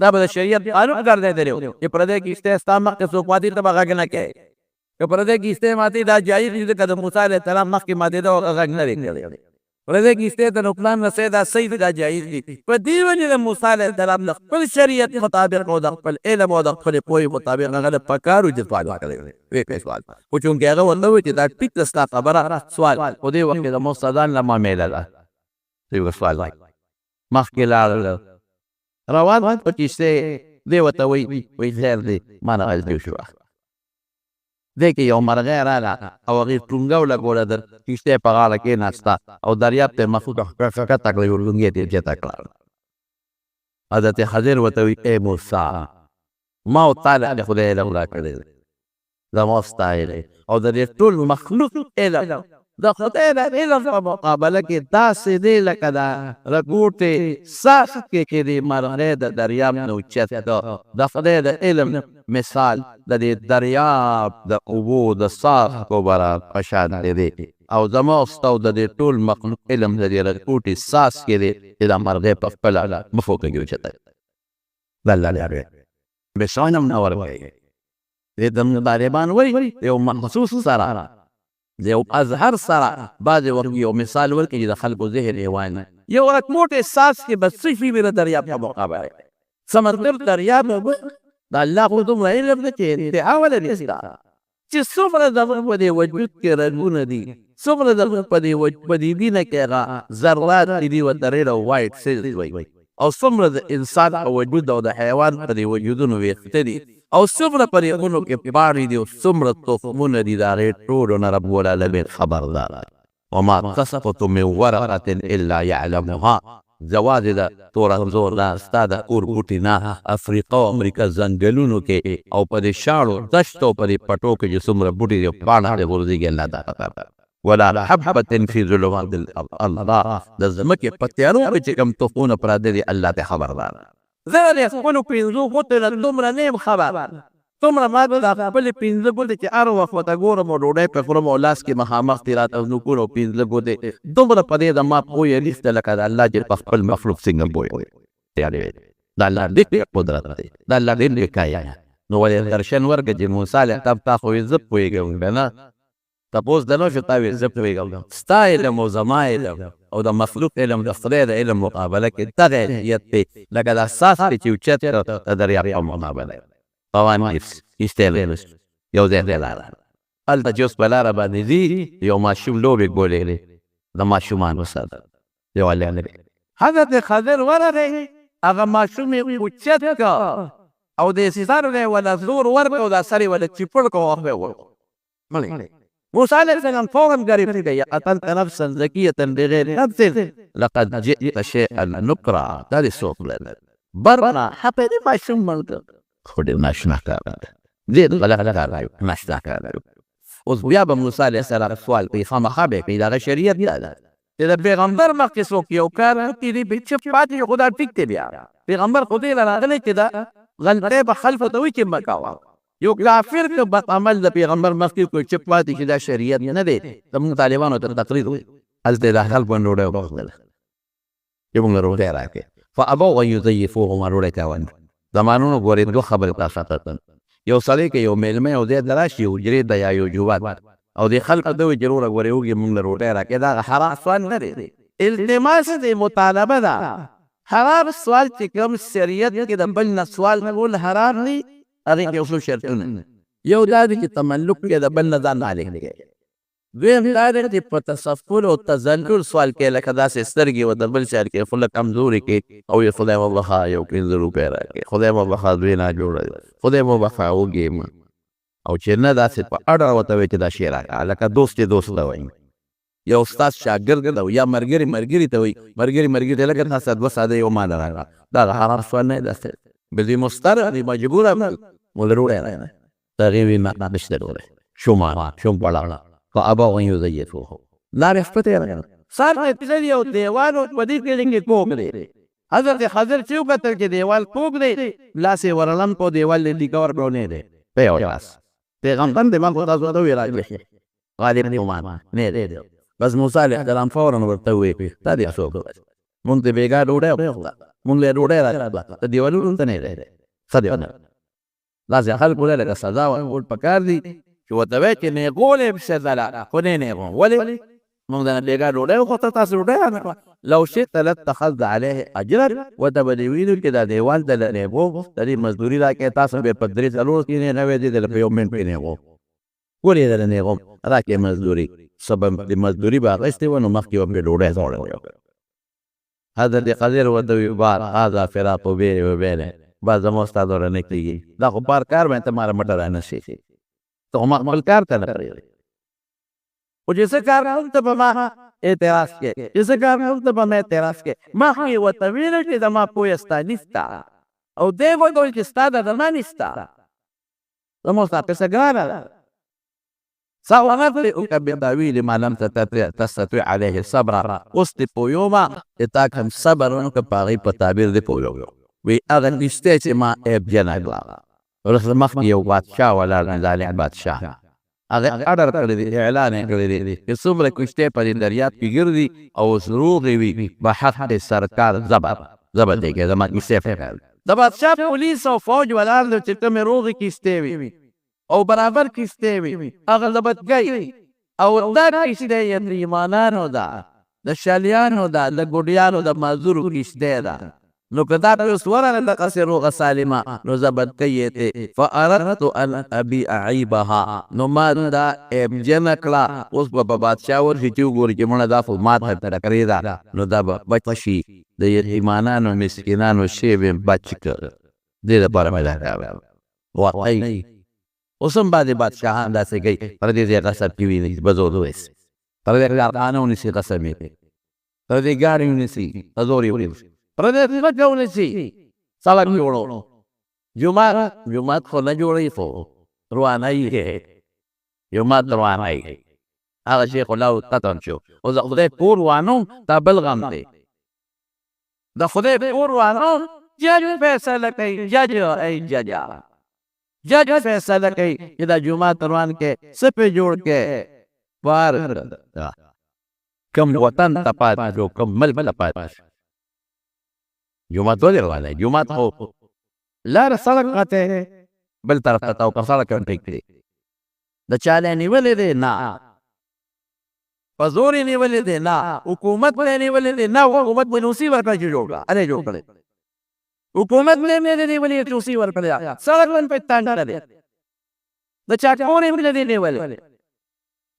دا به د شریعت قانون ګرځېدلی و چې پرېږدی کښتۍ ستا مخکې څوک ماتي ته به غږ نه کوې که پرېږدی کښتۍ ماتي دا جایز دي ځکه د موسی علیه السلام مخکې ماتېده او غږ نه دی کړی پرېږدی کښتۍ ته نقصان رسوي دا صحیح دی دا جایز دي په دې وجې د موسی علیه السلام د خپل شریعت مطابق او د خپل علم او د خپلې پوهې مطابق هغه له پکار و چې سوال وکړی وی سوال خو چونکې هغه ورته وویل چې دا ټیک ده ستا خبره سوال خو دې وخت کې د مستدان له معامله ده یو سوال مخکې لاړل روان په کښتۍ دې ورته وایي خیر دی ما نه غلطي وشوه دې کې یو مرغۍ راغله او هغې ټونګه ولګوله د کښتۍ په غاړه کېناسته او دریاب ته یې مخ ښکته کړه یو لونګۍ ته یې جته کړه حضرت خضر ورته وایي ای موسی ما او تا له خدای علم راکړی دی زما ستا علم او د دې ټول مخلوق علم د خدای د علم په مقابله کې داسې دی لکه د رګوټې ساس کې چې د مرغۍ د دریاب نه اوچت ده د خدای د علم مثال د دې دریاب د اوبو د څاڅکو برابر په شان دی او زما او ستا د دې ټول مخلوق علم د دې رګوټې ساس کې دی چې د مرغۍ په خپله مفو کې اوچته د الله لارې بسانه منور وایي دې د طالبان وایي یو مخصوص سره د یو اظهر سره بعضې وخت یو مثال ورکړي چې د خلکو ذهن یې وایي یو رکموټې ساس کې به څه شي وي د دریاب په مقابله څه مطلب دریاب د الله خو دومره علم ده چې انتها ولري ستا چې څومره زموږ په دې وجود کې رنګونه دي څومره زموږ په دې وینه کې هغه ذرات دي ورته ریډ او وایټ سیلز وایي او څومره د انسان په وجود او د حیوان په دې وجودونو ویښته دي او څومره په ریغونو کې پاڼې دي او څومره تخمونه دي د هغې ټولو نه رب العالمین خبردار وما تسقط من ورقة الا يعلمها جواز د توره زور دا ستا د اور بوټي نه افریقا او امریکا ځنګلونو کې او په دې شاړو دشتو په دې پټو کې چې څومره بوټي دي پاڼه دې غورځېږي الله ته ولا حبة في ظلمات الارض الله د ځمکې په تیارو کې چې کوم تخمونه پراته دي الله ته خبردار زه د خپلو پنځو ګوتو نه دومره نه یم خبر څومره ما د خپلې پنځه ګوتې چې هر وخت ورته ګورم او ډوډۍ پې خورم او لاس کې مخامخ دي راته نوکونه او پنځه ګوتې دومره په دې د ما پوهه نشته لکه د الله چې په خپل مخلوق څنګه پوهېږي د الله ډېر قدرت دی د الله ډېر لوی کایا نو ولې درشن ورکړه چې موسی علیه السلام تا خو یې زه پوهېږم که نه تپوس د نو شو تا ویې زه پوهېږم ستا علم او زما علم او د مخلوق علم د خدای د علم مقابله کې دغه اهمیت دی لکه دا ساس دی چې اوچت د دریاب په مقابله روان کښتۍ یو ځای دی لاره هلته چې اوس په لاره باندې ځي یو ماشوم لوبې ګولېږي د ماشومانو سره یو هلک حضرت خضر ورغی هغه ماشوم یې اوچت کړه او د سر دی ولا زور ورکړ او دا سر یې ولا چپړ کړ او هغه وړ موسی علیه السلام فوراً گرفت گئی قتلت نفسا زکیة بغیر نفس لقد جئت شیئا نکرا دا دی سوک لیده برنا حپی دی ماشوم ملکر خودی ناشنا کردن دید غلق کردن ناشنا کردن اوز بیا با موسی علیه السلام سوال پی خامخا بی پی دا شریعت داده د پیغمبر مخکې څوک یو کار وکړي دی به چپ پاتې شي خو دا ټیک دی بیا پیغمبر خو دې له راغلی چې دا غلطۍ به خلفو ته وایي چې مه کوه یو کافر که بد عمل د پیغمبر مخکې کوي چې پاتې چې دا شریعت نه دی زموږ طالبانو ته تقریر وکړي هلته د خلکو ډوډۍ وغوښتله چې موږ له ډوډۍ راکړې فابوا ان یضیفوهما ډوډۍ ته ونه زمانونو ګورې دوه خبرې تاسو ته یو سړی که یو میلمه یو ځای ته راشي حجرې ته یا یو جومات او د خلکو ته وایي چې وروره ګورې وږي موږ له ډوډۍ راکړې دا حرام سوال نه دی التماس دی مطالبه ده حرام سوال چې کوم شریعت کې د بل نه سوال کول حرام دی هغې کې یو څو شرطونه یو دا دی چې تملک کې د بل نه ځان مالک دی دویم دا دی چې په تصفل او تذلل سوال کې لکه داسې سترګې و د بل چا کې خله کمزوري کې او یې خدای مو بخا یو 15 روپۍ راکړې خدای مو بخا دوی نه جوړه خدای مو بخا وږې او چې نه داسې په اړه ورته وایي چې دا شی راکړه لکه دوست دوست ته وایي یا استاد شاګرد او یا مرګري ته وایي مرګري ته لکه تاسو دوه ساده یو مال راکړه دا حرام سوال نه دی داسې بدې مستر دی مجبوره موږ ډوډۍ راکړه د هغې وایي ما نشته ډوډۍ شوم پړه فابوا ان یضیفوهما لارې خپته یې راغله سار ته تللي او دیوال په دې کې کوږ دی حضرت خضر چې وکتل چې دیوال کوږ دی لاس یې ورلم په دیوال لیکه ورکړو نه دی په یو لاس پیغمبر دې ما خو تاسو ته ویل راغلی غالب دی عمان نه دی بس موسی علیه السلام فورا ورته وویل دا دې څوک مونږ ته بېګا ډوډۍ وخوړه مونږ له ډوډۍ راکړه ته دیوالونو ته نه دی څه دی داسې خلکو له لکه سزا ورکول پکار دي چې ورته وایي چې نیغول یې پسې ځله خو نه نیغوم ولې مونږ د بېګا ډوډۍ وخوړه تاسو ډوډۍ رانکړه لو شئت لاتخذت علیه اجرا ورته به دې ویلو چې دا دیوال د نیغو د دې مزدوري راکړې تاسو به په 3-4 کې نه وې دې په یو منټ کې نیغو ولې د نیغوم راکړې مزدوري سبب د مزدوري به اخیستې وه نو مخکې به پرې ډوډۍ خوړلی حضرت خضر ورته وایي بار هذا فراق بیني و بینه بعد زما ستا دوره نه کېږي دا خو بار کار باندې ته ماره مټه رانه شي ته خو ما خپل کار ته نه پرېږدې خو چې څه کار کوم ته به ما اعتراض کې چې څه کار کوم ته به ما اعتراض کې ما خو یې ورته ویلو چې زما پویه ستا نسته او دی وایي چې ستا د زما نسته زما ستا پیسه ګرانه ده سأنبئك بتأويل ما لم تستطع عليه الصبر اوس دې پوهیږم چې تا کوم صبر ونه کړ په هغې په تعبیر دې پوهیږم وی هغه رښتیا چې ما جنه کړه ورسره مخکې یو بادشاه ولاړ ظالم بادشاه هغه اډر کړی دی اعلان یې کړی دی چې څومره کشتۍ په دې دریاب کې ګرځي او روغې وي به حق سرکار زبر دی که زما کیسې فکر د بادشاه پولیس او فوج ولاړ دی چې کومې روغې کیسې وي او برابر کیسې وي هغه ضبطګۍ او دا کیسې یتیمانانو ده د شالیانو ده د ګوډیانو د معذورو کیسې ده نو که دا اوس ورغله دغسې روغه سالمه نو ضبطګۍ یې فاردت ان ابیع عیبها نو ما دا جنه کړه اوس به په بادشاه ورشي چې وګوري چې مړه دا خو ما ته تکړې ده نو دا به بچ شي د یتیمانانو مسکینانو شی به بچ کړ دې دپاره مې دا واقعي اوس هم بعضې بادشاهان داسې کوي پر دې ځای غصب کې ویني بزور ویسي پر دې کارخانه ونیسي غصب یې کوي پر دې ګاډي ونیسي زور یې ونیسي پر دې ځمکه ونیسي سړک جوړو جومات خو نه جوړوي خو روانوي یې جومات روانوي هغه شی خو لا ختم شو اوس د خدای کور وانوم دا بل غم دی د خدای کور وانوم جج فیصله کوي جج فیصله کوي چې دا جومات روان کې څه پې جوړ کې بار کم وطن ته پاتې شو کم ملک ته پاتې شو جومات ولې روان دی جومات خو لاره سړک قطع بل طرف ته او پر سړک هم پرېږدي د چا له نیولې دی نه په زور یې نیولې دی نه حکومت به یې نیولې دی نه حکومت به نوسي ورکړه چې جوړ کړه هلې جوړ کړی حکومت به یې نیولې چې نوسي ورکړی سړک به پې تانډه دی د چا کور یې نه دی نیولې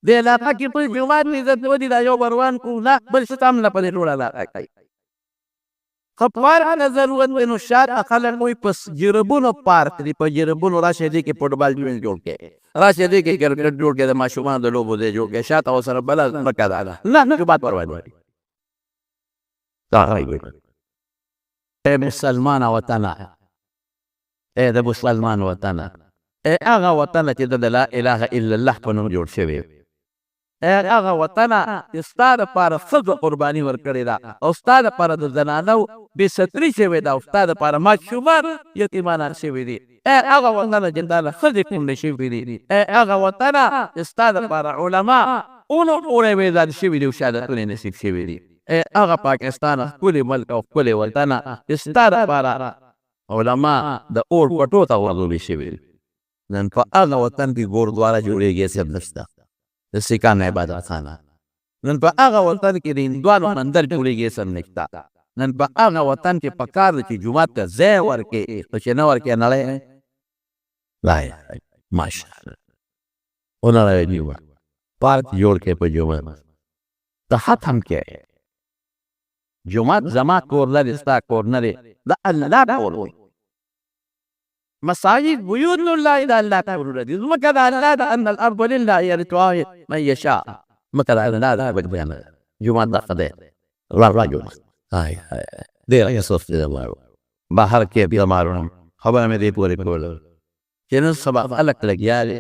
د علاقه کې په جومات عزت ودي دا یو بروان کو نه بل څه هم نه په دې ټوله علاقه کوي خپار نظر ود نو شار خلک وي پس جربونو پارک دی په جربونو راشه دی کې فوټبال جوړ کې راشه دی کې کرکټ جوړ کې د ماشومان د لوبو دی جوړ کې شاته او سره بل مکه ده نه جومات پروا نه دا راوي اے مسلمان وطن اے د مسلمان وطن اے هغه وطن چې د لا اله الا الله په نوم جوړ شوی هغه وطنه چې ستا دپاره ښځو قرباني ورکړې ده او ستا دپاره د زنانو بې ستري شوې ده او ستا دپاره ماشومان یتیمانان شوي دي. هغه وطنه چې تا له ښځې کونډې شوي دي. هغه وطنه چې ستا دپاره علما اونو پورې بیدار شوي دي او شهادتونه یې نصیب شوي دي. هغه پاکستان ښکلی ملک او ښکلی وطنه چې ستا دپاره علما د اور پټو ته ورغلي شوي دي. نن په هغه وطن کې ګوردواره جوړېږي هېڅ نشته، د سیکانو عبادت خانه. نن په هغه وطن کې د هندوانو مندر جوړېږي هېڅ نشته. نن په هغه وطن کې پکار ده چې جومات ته ځای ورکړې، خو چې نه ورکړې نړۍ لا ماشاءالله ونړی جومات پارک جوړ کړې په جومات ته ختم کړې. جومات زما کور لري، ستا کور نه دی، د الله کور وي. مساجد بیوت الله د الله کورونه دي. ځمکه د الله ده، ان الارض لله یرثها من یشاء. ځمکه د الله ده، بیان جومات د خدای را جومات ډېر افسوس دی بهر کې بیمارونه خبره مې دې پورې کوله چې نن سبا خلک لګیا دي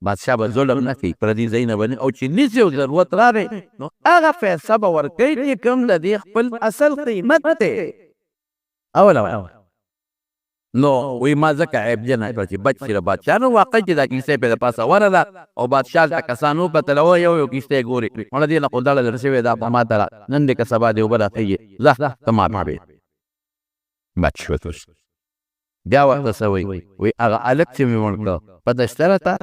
بادشاه به ظلم نه کوي پردي ځایونه به او چې نیسي او ضرورت راغی نو هغه پیسه به ورکوي چې کوم د دې خپل اصل قیمت دی. اوله نو وی ما ځکه عیب جنه کړه چې بچ شي له بادشاه نو واقع چې دا کیسې پې د پاسه ونه ده او بادشاه ته کسان وکتل او یو کیسې ګوري مړه دې نه خو دړه در شوې ده په ما ته نن دې که سبا دې اوبه راخیږي ځه ته ما مابې بچ شو بیا ورته څه وی هغه هلک چې مې مړ کړه پته شته راته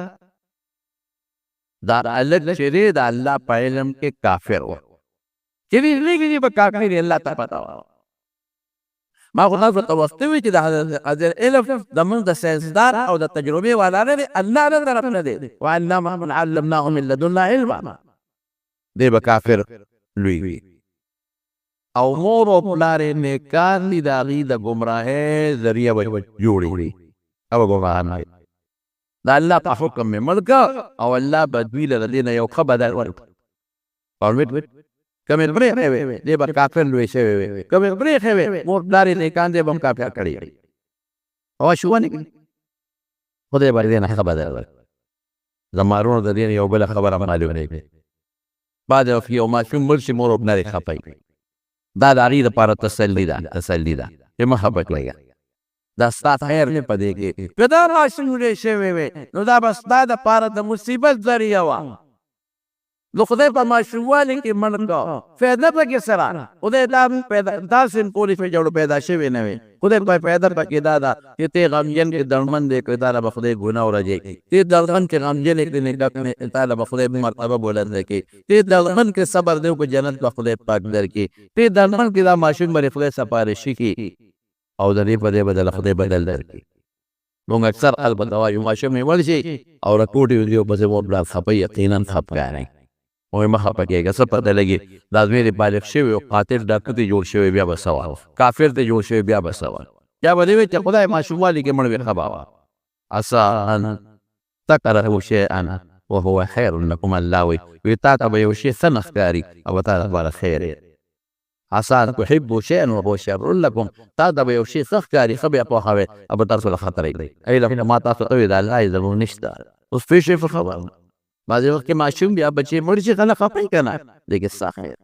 دا هلک چې دی د الله په علم کې کافر و چې دې به کافر یې الله ته پته وه. ما خو تاسو ته وختي وي چې د علم زموږ د ساینسدان او د تجربې والا نه دی، الله نه طرف نه دی. وعلمه من علمناه من لدنا علما. دی به کافر لوی وي او مور او پلار یې نیکان دي، د هغې د ګمراهۍ ذریعه به جوړې کړي او ګمراهان وي. د الله په حکم مې مړ کړه او الله به دوی له دې نه یو ښه بدل ورکړي. که مې پرېښی وی دی به کافر لوی شوی وی، که مې پرېښی وی مور پلار یې نیکان دی به هم کافر کړی وي. هغه شو ونه کړي خدای به دې نه ښه بدل ورکړي. زما وروڼو د دې یو بله خبره معلومه کړي بعد یو ماشوم مړ شي مور او پلار یې خفه وي. دا د هغې دپاره تسلي ده چې مه خفه کړئ. دا ستا خیر دی په دې کې. که دا ماشوم لوی شوی وی نو دا به ستا دپاره د مصیبت ذریعه وه. نو خدای په ماشوموالي کې مړ کړه فایده پکې سره خدای داسې پورې جوړ پیدا شوی نه وي. خدای په فایده پکې دا ده چې ته غمجن کې دړمن دی کړې تا له به خدای ګناه ورجوي. ته دړمن کې غمجن کړې تا له به خدای مرتبه بلند کړي. ته دړمن کې صبر دی په جنت به خدای پاک درکړي. ته دړمن کې دا ماشوم به خدای سپارښي کړي او د دې په دې بدله خدای بدل درکړي. موږ اکثر البته وایو ماشوم یې مړ شي او راکوټ یې وځي او پسې مور پلار خفه یقینا خفه کوي. وایي مه خفه کېږه څه پته لګي دا زوی دې بالغ شوی او قاتل ډاکټر ته جوړ شوی بیا به څه وایو، کافر ته جوړ شوی بیا به څه وایو. بیا به دې وایي چې خدای ماشوموالي کې مړ وي ښه به وه. عسى ان تکرهوا شیئا وهو خیر لکم. الله وایي تا ته به یو شی ښه نه ښکاري او تا لپاره خیر یې. عسى ان تحبوا شیئا وهو شر لکم. تا ته به یو شی ښه ښکاري ښه بیا پوهوئ او به تاسو له خطره یې علم ما تاسو ته وایي د الله یې ضرور نشته. اوس پوه شوئ په خبره بعضې وخت کې ماشوم بیا بچې مړ شي خلک خفه یې که نه لیکن ستا خیر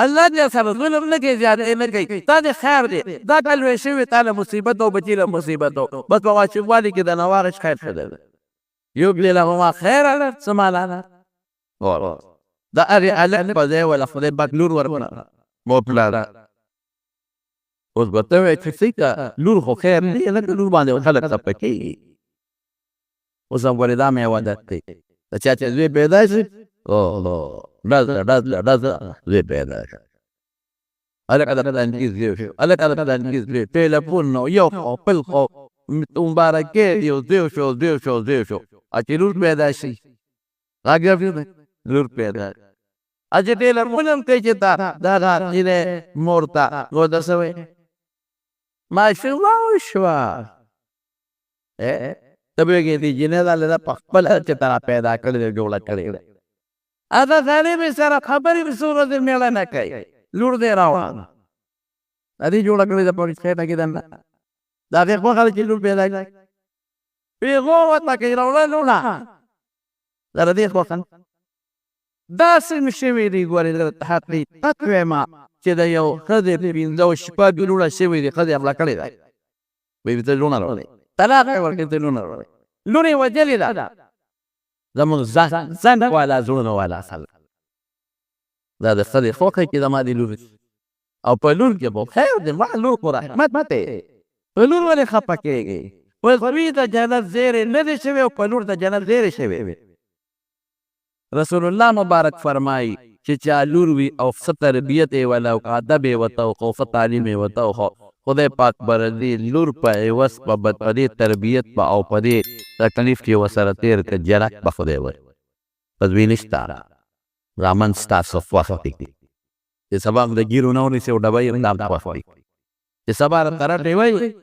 الله دې سره ظلم نه کوي، زیاتې نه کوي. تا دې خیر دی دا کال لوی شوي تا له مصیبت او بچي له مصیبت او بس په ماشوموالي کې د نواغش خیر ښه دی. یبلي لهما خیرا څه معنا ده د هغې هلک په ځای وله خدای پاک لور ورکړه مور پلار. اوس به ته وایې چې څه که لور خو خیر دی لکه لور باندې خلک خفه کېږي. اوس هم ولې دا مې عادت دی د چا چې زوی پیدا شي ډزه زوی پیدا شي هلکه د تنکیز زوی شو هلکه د تنکیز زوی ټیلیفون نو یو خو بل خو مبارکې یو زوی شو چې لور پیدا شي غږ لور پیدا شي چې ټیلیفون هم کوي چې دا هیلې مور ته نو ده څه وایي ماشومه وشوه ته به وایې دې جینۍ دا له په خپله چې تا را پیدا کړې ده جوړه کړې ده. دا سړی مې سره خبرې مې څو ورځې میړه نه کوي لور دې راوړه دا دې جوړه کړې ده په خېټه کې دننه دا دې خوښه ده چې لور پیدا کړي پیغور ورته کوي راوړه لوڼه دا دې خوښه داسې شوي دي ګورې درته حقیقت وایم چې د یو ښځې 15 شپږ لوڼه شوي دي ښځې حمله کړې ده وایي ته لوڼه راوړې طلاق یې ورکړې ته لوڼه راوړې لور یې وجلې ده زموږ ځان والا زړونه والا خلک دا د ښځې خوښه کې زما د لور او په لور کې به خیر دی ما لور خو رحمت دی په لور ولې خفه کېږي په زوی د جنت زیری نه دی شوی او په لور د جنت زیری شوی وي رسول الله مبارک فرمایي چې چا لور وي او ښه تربیت یې وله او ادب یې ورته وښو ښه تعلیم یې ورته وښو خدای پاک به د دې لور په عوض په دې تربیت په او په دې تکلیف کې ورسره تېر کړه جنت به خدای ورکړي په زوی نشته رامن ستاسو خوښه کړي چې سبا د ګیرو نه ونیسي او ډبه یې هم خوښه کړي چې سبا راته رټې وایي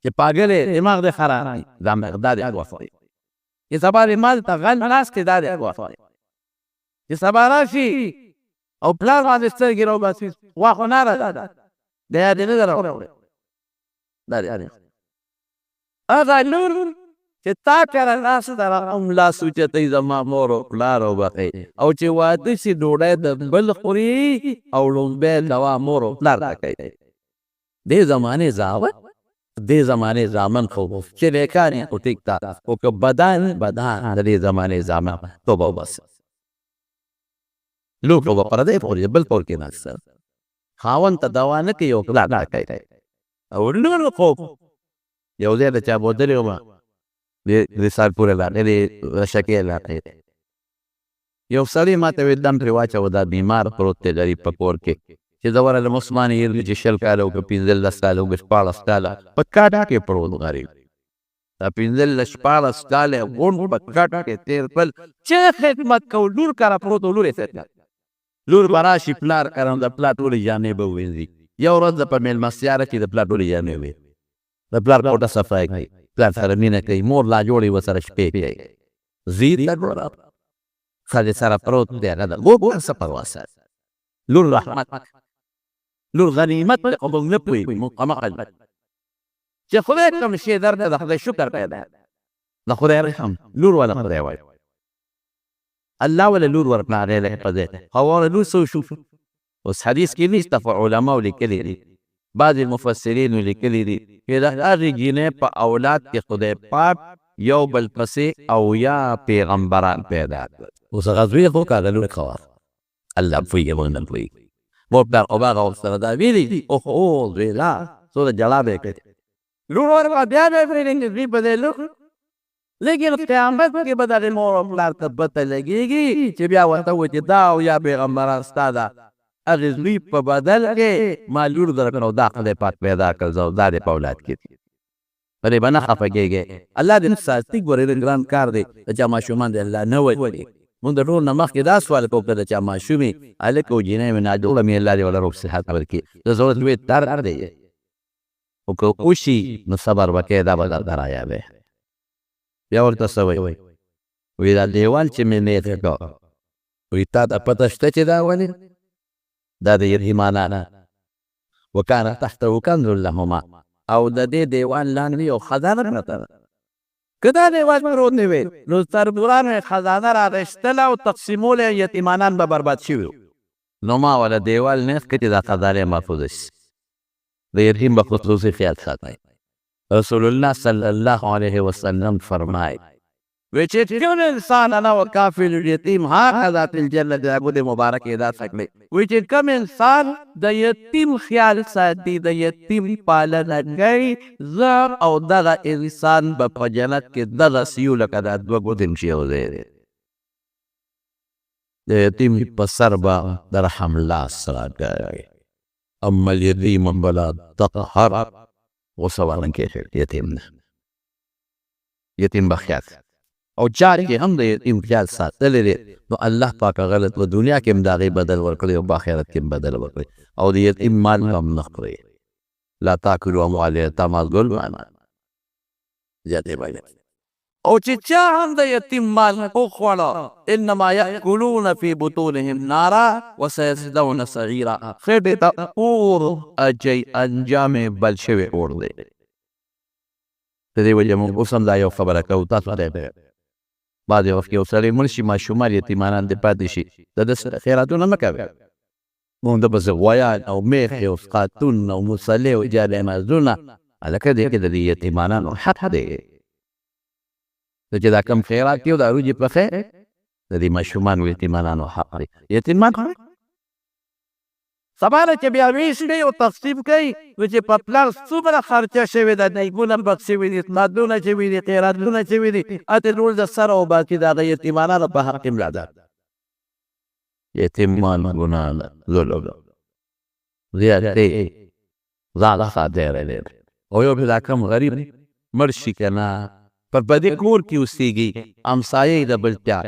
چې پاګل یې دماغ دې خراب دا دې خوښه کړي چې سبا دې مال ته غل ناست دی دا دې خوښه کړي چې سبا راشي او پلار باندې سترګې راوباسي وا خو ناره ده د یادې نه ده راوړې دا دې هغه لور چې تا کره ناسته ده هم لاس اوچتوي زما مور او پلار وبخئ او چې واده شي ډوډۍ د بل خوري او لومبی دوا مور او پلار ته کوي دې زمانې دې زمانې زامن خو چې بیکار یې خو ټیک ده خو که بدان د دې زمانې زامن توبه وباسي لور خو به پردی پورې بل پور کې ناسته خاوند ته دوا نه کوي او پلار نه کوي او لور خو یو ځای د چا بودلې ومه د سالپورې لاندې د رشکې لاندې یو سړی ما ته ویل دم پرې واچوه دا بیمار پروت دی غریب په کور کې چې زه ورله مسلمان یې چې 20 کاله وکړه 15 کاله وکړه 14 کاله په کاټ کې پروت غریب دا 15 14 کاله غونډ په کاټ کې تېر کړل چې خدمت کوو لور کره پروت و لور یې خدمت لور به راشي پلار کره د پلار ټولې جامې به ووینځي یو ورځ د په مېلمستیا راشي د پلار ټولې جامې ووینځي د پلار کوټه صفای کوي پلار سره مینه کوي مور لا جوړې ورسره شپې کوي زید ته ګوره ښځې سره پروت دی نه ده ګوره څه پروا ساتي لور رحمت لور غنیمت دی خو موږ نه پوهېږو موږ هماغه چې خدای کوم شی درته د خدای شکر پیدا د خدای رحم لور ولا خدای وایي الله ولا لور ورکړه هغې له حفظې هواره لور څه وشو اوس حدیث کې نشته خو علماو لیکلي دي بعض مفسرینو لیکلي دي چې د هرې جینۍ په اولاد کې خدای پاک یو بل پسې او یا پیغمبران پیدا کړل اوس هغه زوی خو که هغه لور ښه وه الله پوهېږي موږ نه پوهېږو مور پلار خو به هغه ورسره دا ویلي دي اوهو زوی لا څومره جلا به یې کړې لور ورکړه بیا به یې پرېږدي دوی په دې لور لیکن قیامت کې به دغې مور او پلار ته پته لګېږي چې بیا ورته وایي چې دا او یا پیغمبران ستا ده هغې زوی په بدل کې ما لور درکړه او دا خدای پاک پیدا کړ زه دا دې په اولاد کې دي په دې به نه خفه کېږئ الله دې ساتي ګورې ډېر ګران کار دی د چا ماشومان دی الله نه وجي مونږ د ټول نه مخکې دا سوال کوو که د چا ماشوم وي هلک او جینۍ وي ناجوړه مې الله دې ورله روغ صحت ورکړي د ضرورت لوی در دی خو که وشي نو صبر وکړئ دا به درته رایابی بیا ورته څه وایي وایي دا دیوال چې مې نیت کړ وایي تا ته پته شته چې دا ولې دا د یتیمانانه وکانه تحته کنز لهما او د دې دیوال لاندې یو خزانه پرته ده که دا دیوال پروت نه وي نو تربورانو یې خزانه راغېستله او تقسیموله یتیمانان به برباد شوي نو ما وله دیوال نیت کړي چې دا خزانه محفوظه شي د یتیم به خصوصي خیال ساتئ رسول الله صلی الله علیه وسلم فرمایي وی چې کوم انسان انا وکافل الیتیم هکذا فی الجنة ابو دې مبارک ادا سکلی وی چې کوم انسان د یتیم خیال ساتي د یتیم پالنه کوي زه او دغه انسان به په جنت کې دغه سیو لکه دا دوه ګوتې شي یوځای دی د یتیم په سر به د رحم لاس راکوي اما الیتیم فلا تقهر غصه ورنکړي یتیم نه یتیم به خیال او چار کې هم د یتیم خیال ساتلی دی نو الله پاک غلط په دنیا کې هم د هغې بدل ورکړي او په آخرت کې هم بدل ورکړي او د یتیم مال هم نه خورئ لا تاکلوا اموال الیتامی ظلما زیاتې باید او چې چا هم د یتیم مال وخوړه انما یاکلون فی بطونهم نارا وسیصلون سعیرا خېټې ته اور اچوي انجام یې بل شوی اور دی د دې وجې موږ اوس هم دا یو خبره کوو تاسو ته بعضې وخت یو سړی مړ شي ماشومان یتیمانان دې پاتې شي د ده سره خیراتونه مه کوې مونږ د پسې غویان او میخې او سقاتون او مصلې او جالې نازونه هلکه دې کې د دې یتیمانانو حق دی چې دا کم خیرات کې او دا روجې پخې د دې ماشومانو یتیمانانو حق دی یتیمان سبا نه چې بیا ویش کوي او تقسیم کوي نو چې په پلار څومره خرچه شوې ده نیکونه پک شوي دي اسنادونه شوي دي خیراتونه شوي دي هلته ټول د سره او باقي د هغه یتیمانانو په حق کې مړه ده یتیمان ګناه ده ظلم زیاتې ځان خاطر دی او یو بل کم غریب مړ شي که نه پر په دې کور کې اوسېږي امسایه د بل چا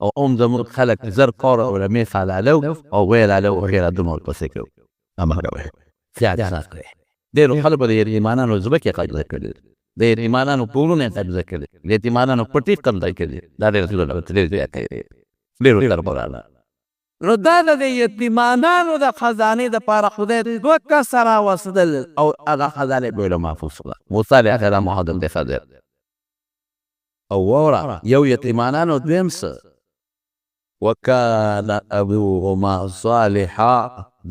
او زموږ خلک زر کار او رمې حلالو او غیر حلالو او خیراتونه ورپسې کوو امه کوئ زیات نه کوئ ډېرو خلکو د یتیمانانو ځمکې قبضه کړې د یتیمانانو کورونه یې قبضه کړي د یتیمانانو پټې قبضه کړي دا ډېر زیات دی ډېرو طرفدارانه نو دا د یتیمانانو د خزانې دپاره خدای دوه کسه راوستل او هغه خزانې بیله محفوظ کړه موسی علیه السلام حضرت خضر او واوره یو یتیمانانو دویم څه وکان ابوهما صالحا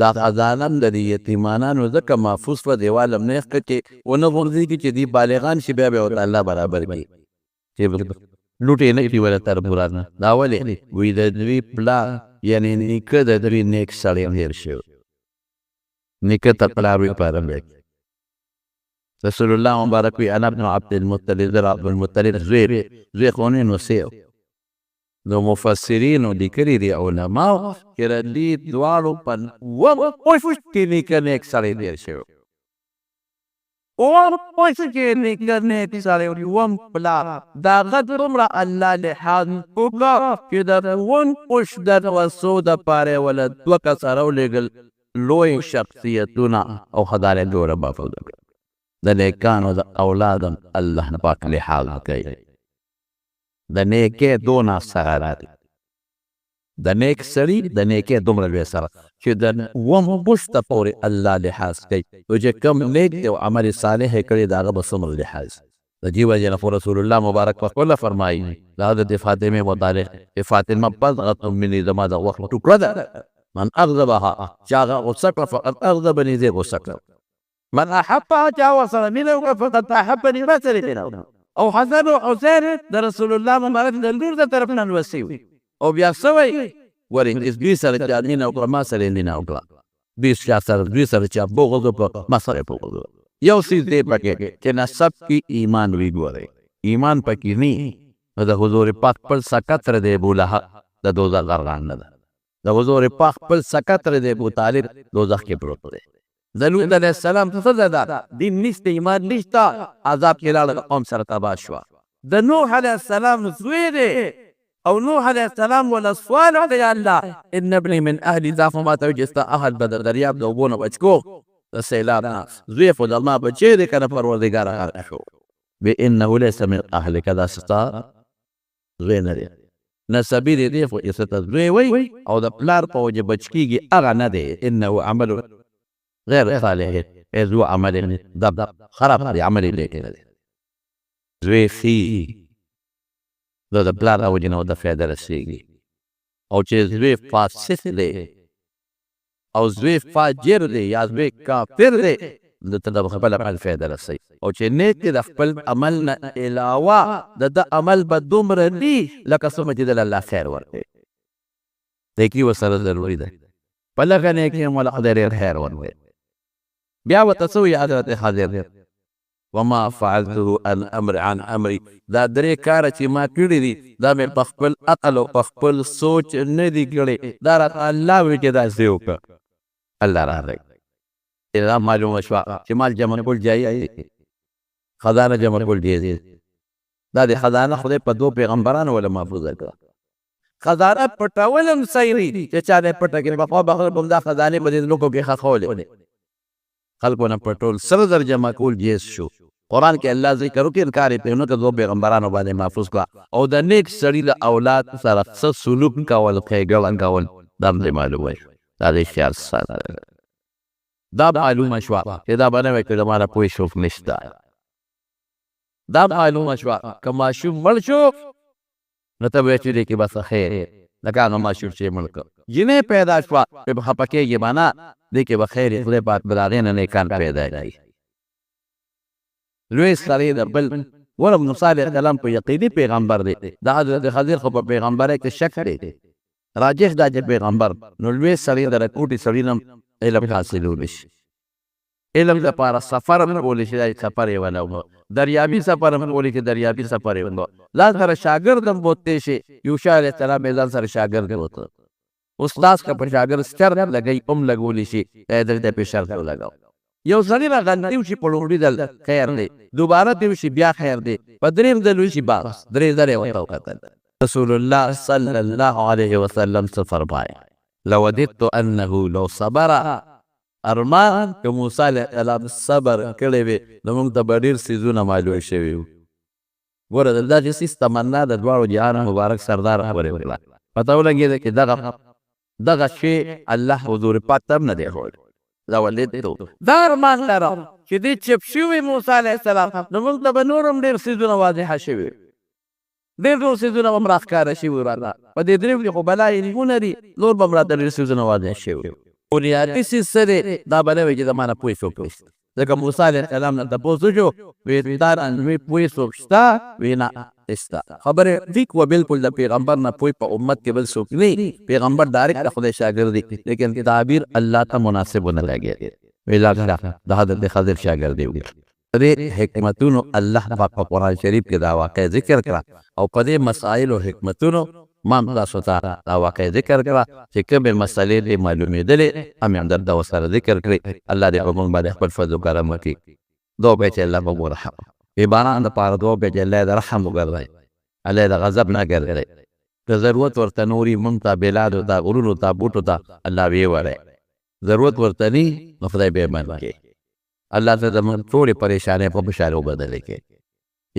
دا خزانه هم د دې یتیمانانو ځکه محفوظ په دیوال هم نه ښه چې ونه غورځېږي چې دوی بالغان شي بیا به ورته الله برابر کړي چې لوټې نه کړي ورته تربورانه دا ولې وایي د دوی پلار یعنی نیکه د دوی نیک سړی هېر شوی نیکه ته پلار وي پاره بیک رسول الله مبارک وي انا ابن عبدالمطلب زه عبدالمطلب زوی خو نه نو سی نو مفسرینو لیکلي دي علماو چې د دې دواړو په اووم اوښ کې نیکه نیک سړی هېر شوی اووم اوښ کې نیکه نیک سړی اووم پلار د هغه دومره الله لحاظ وکړه چې د اووم اوښ د وسو دپاره یې له دوه کسه راولېږل لوی شخصیتونه او خدای دوره محفوظ کړه د نیکانو د اولاد الله پاک لحاظ کوي د نیکۍ دونه سره دی د نیک سړي د نیکۍ دومره لوی سره چې د اووم اوښ ته پورې الله لحاظ کوي او چې کوم نیک دی او عمل صالح یې کړی د هغه به څومره لحاظ د دې وجې نه خو رسول الله مبارک پخپله فرمایي د حضرت فاطمې متعلق چې فاطمه بضعة مني زما د غوښې ټوکړه ده من اغضبها چې هغه غصه کړه فقد اغضبني زه غصه کړم من احبها چې هغه ورسره مینه وکړه فقد احبني ما سره مینه وکړه او حسن او حسین د رسول الله مبارک د لور د طرف نه لوستي وي او بیا څه وایي ورې دوی سره چې مینه وکړه ما سره یې مینه وکړه دوی سره چې بغض وکړه ما سره یې بغض وکړه یو څیز دی پکې چې نسب کې ایمان وي ګورئ ایمان پکې نه نو د حضور پاک خپل سکتر دی ابولهب د دوزخ غرغان نه ده د حضور پاک خپل سکتر دی ابوطالب دوزخ کې پروت دی د لوط علیه السلام څه ده دین نشته ایمان نشته عذاب کې لاړه قوم سره تباه شوه د نوح علیه السلام زوی دی او نوح علیه السلام ولا سوال وکړه یا الله ان ابني من اهلي ضعف ما ته وجه ستا اهل به د دریاب د اوبو نه بچ کو د سیلاب نه زوی خو د الله بچی دی که نه پروردګاره هغه شو بانه لیس من اهلک دا ستا زوی نه دی نسبي دی خو یې ته زوی وی او د پلار په وجه بچ کېږي هغه نه دی انه عمل غیر صالح ذو عمل دب خراب دی عمل یې لیکلی دی زوی فی د پلار او وجې نه د فایده رسېږي او چې زوی فاسق دی او زوی فاجر دی یا زوی کافر دی دته د خپل عمل فایده رسوي او چې نیک دی د خپل عمل نه علاوه د ده عمل به دومره دي لکه څومره چې د الله خیر ورکوي نیکي ورسره ضروري ده په لږه نیکي هم له خدای ډېر خیر ورکوي بیا ورته څه وایي حضرت خضر وما فعلته عن امري دا درې کاره چې ما کړي دي دا مې په خپل عقل او په خپل سوچ نه دي کړي دا راته الله وایي چې داسې وکړه الله راغی دا معلومه شوه چې مال جمع کول جایز دی خزانه جمع کول جایز دی دا د خزانه خدای په دوه پیغمبرانو ولا محفوظه کړه خزانه پټول هم صحیح دی چې چا نه پټه کړي پخوا به خلک دا خزانې په دې لوکو کې ښخولې خلکو نه پټول سره در جمع کول جایز شو قرآن کې الله ذکر وکړي انکار یې پرې ونه کړه دوه پیغمبرانو باندې محفوظ کړه او د نیک سړي د اولاد سره څه سلوک کول ښېګڼه کول دا هم دې معلومه شوه دا دې خیال ساته دا معلومه شوه چې دا به نه وایي چې زما نه پوه شوق نشته دا معلومه شوه که ماشوم مړ شو نو ته به چې دې کې بس خیر لکه هغه ماشوم چې مړ کړ جنې پیدا شوه په خفه کېږي به نه دې کې به خیر خدای پاک به د هغې نه نیکان پیدا کړي لوی سړی د بل ور موسی علیه السلام په یقیني پیغمبر دی د حضرت خضر خو په پیغمبرۍ کې شک دی راجح دا چې پیغمبر نو لوی سړی د رکوټي سړي نه علم حاصلولی شي علم دپاره سفر هم کولی شي دا سفر یې ونه دریابي سفر هم کولی شي دریابي سفر یې ونه ځان سره شاګرد هم بوتلی شي یوشع علیه السلام یې ځان سره شاګرد بوته استاد که په شاګرد شرط لګوي هم لګولی شي دلته پې شرط ولګو یو سړي را غلطي وشي په لومړي ځل خیر دی دوباره دې وشي بیا خیر دی په درېیم ځل وشي بس درې ځلې ورته وکتل رسول الله صلی الله علیه وسلم څه فرمایي لوددت انه لو صبر ارمان که موسی علیه السلام صبر کړی وي نو موږ ته به ډېر څیزونه معلوم شوي وو ګوره د دغه څیز تمنا د دواړو جهان مبارک سردار خبرې وکړه پته ولګېده چې دغه شی الله حضور پاک ته هم نه دی ښولی لوددت دا ارمان لرم چې دې چپ شوي موسی علیه السلام نو موږ ته به نور هم ډېر څیزونه واضحه شوي ډېر نور څیزونه به هم راښکاره شوي راته په دې درېیم کې خو بلا علمونه دي نور به هم راته ډېر څیزونه واضح شوي بنیادي څیز څه دی دا به نه وي چې زما نه پوه څوک نشته ځکه موسی علیه السلام نه تپوس وشو ویې تا رانوې پوه څوک شته ویې نه نشته خبرې ټیک وه بلکل د پیغمبر نه پوه په امت کې بل څوک نه پیغمبر ډایرکټ د خدای شاګرد دی لیکن تعبیر الله ته مناسب ونه لګېد ویې د حضرت خضر شاګرد دی دې حکمتونو الله پاک په قرآن شریف کې دا واقع ذکر کړه او په دې مسایلو حکمتونو ما تاسو ته دا واقع ذکر کړه چې کومې مسلې دې معلومېدلې هم یې همدلته ورسره ذکر کړې الله دې په موږ باندې خپل فضل و کرم وکړي دعا به چې الله به مو رحم بې باران دپاره دعا به چې الله د رحم وګرځوي الله د غضب نه ګرځوي که ضرورت ورته نوري موږ ته بلادو ته غرونو ته بوټو ته الله ویې وړی ضرورت ورته نی نو خدای به یې منع کړي الله ته زموږ ټولې پریشانۍ په خوشحالۍ وبدلې کړي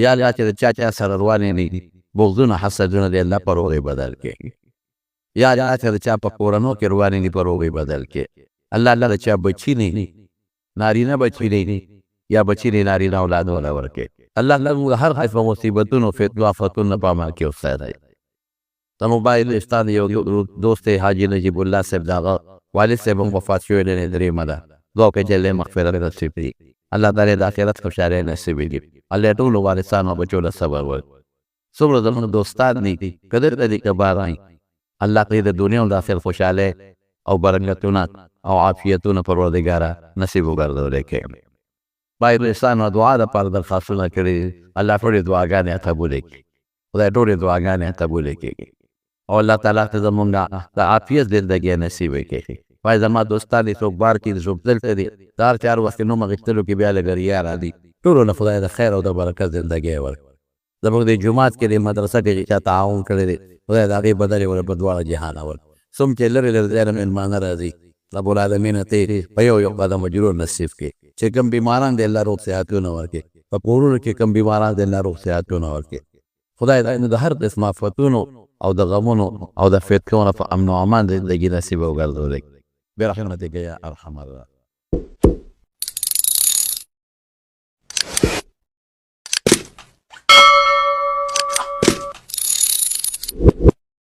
یا الله چې د چا سره روانې دي بغضونه حسدونه دې الله په روغې بدل کړي یا الله چې د چا په کورنو کې روانې دي په روغې بدل کړي الله د چا بچي نه نارینه بچي نه یا بچي نه نارینه اولاد ولا ورکړي الله هر قسم مصیبتونو فتنو آفتونو په امان کې وساتي د موبایل استاد یو دوست حاجی نجیب الله صاحب دغه والد صاحب وفات شوی دی درېیمه ده دعا کوي چې الله مغفرت نصیب کړي الله تعالی د آخرت خوشحالۍ نصیب کړي الله ټولو وارثانو او بچو له صبر ورکړي څومره زموږ دوستان دي که درته دي که بار وي الله ته د دنیا او د آخرت خوشحالۍ او برکتونه او عافیتونه پروردګاره نصیب وګرځولی کړي باید انسانو دعا دپاره درخواستونه کړي الله ټولې دعاګانې قبولې کړي خدای ټولې دعاګانې قبولې کړي او الله تعالی ته زموږ د عافیت زندګي نصیب کړي وایي زما دوستان دي څوک بار کې څوک دلته دي د هر چار وخت نوم اخیستلو کې بیا لګریا راځي ټولو نه خدای د خیر او د برکت زندګي ورکړي زموږ د جومات کې د مدرسه کې چا تعاون کړی دی خدای د هغې بدلې ورکړي په دواړه جهانه ورکړي څوم چې لرې لرې ځای نه مېلمانه راځي رب العالمین ته په یو قدم مجرور نصیب کړي چې کوم بیماران دی الله روغ صحتونه ورکړي په کورونو کې کوم بیماران دی الله روغ صحتونه ورکړي خدای د هر قسم آفتونو او د غمونو او د فتنو په امن و امان زندګي نصیب وګرځولی برحمتک یا ارحم الراحمین.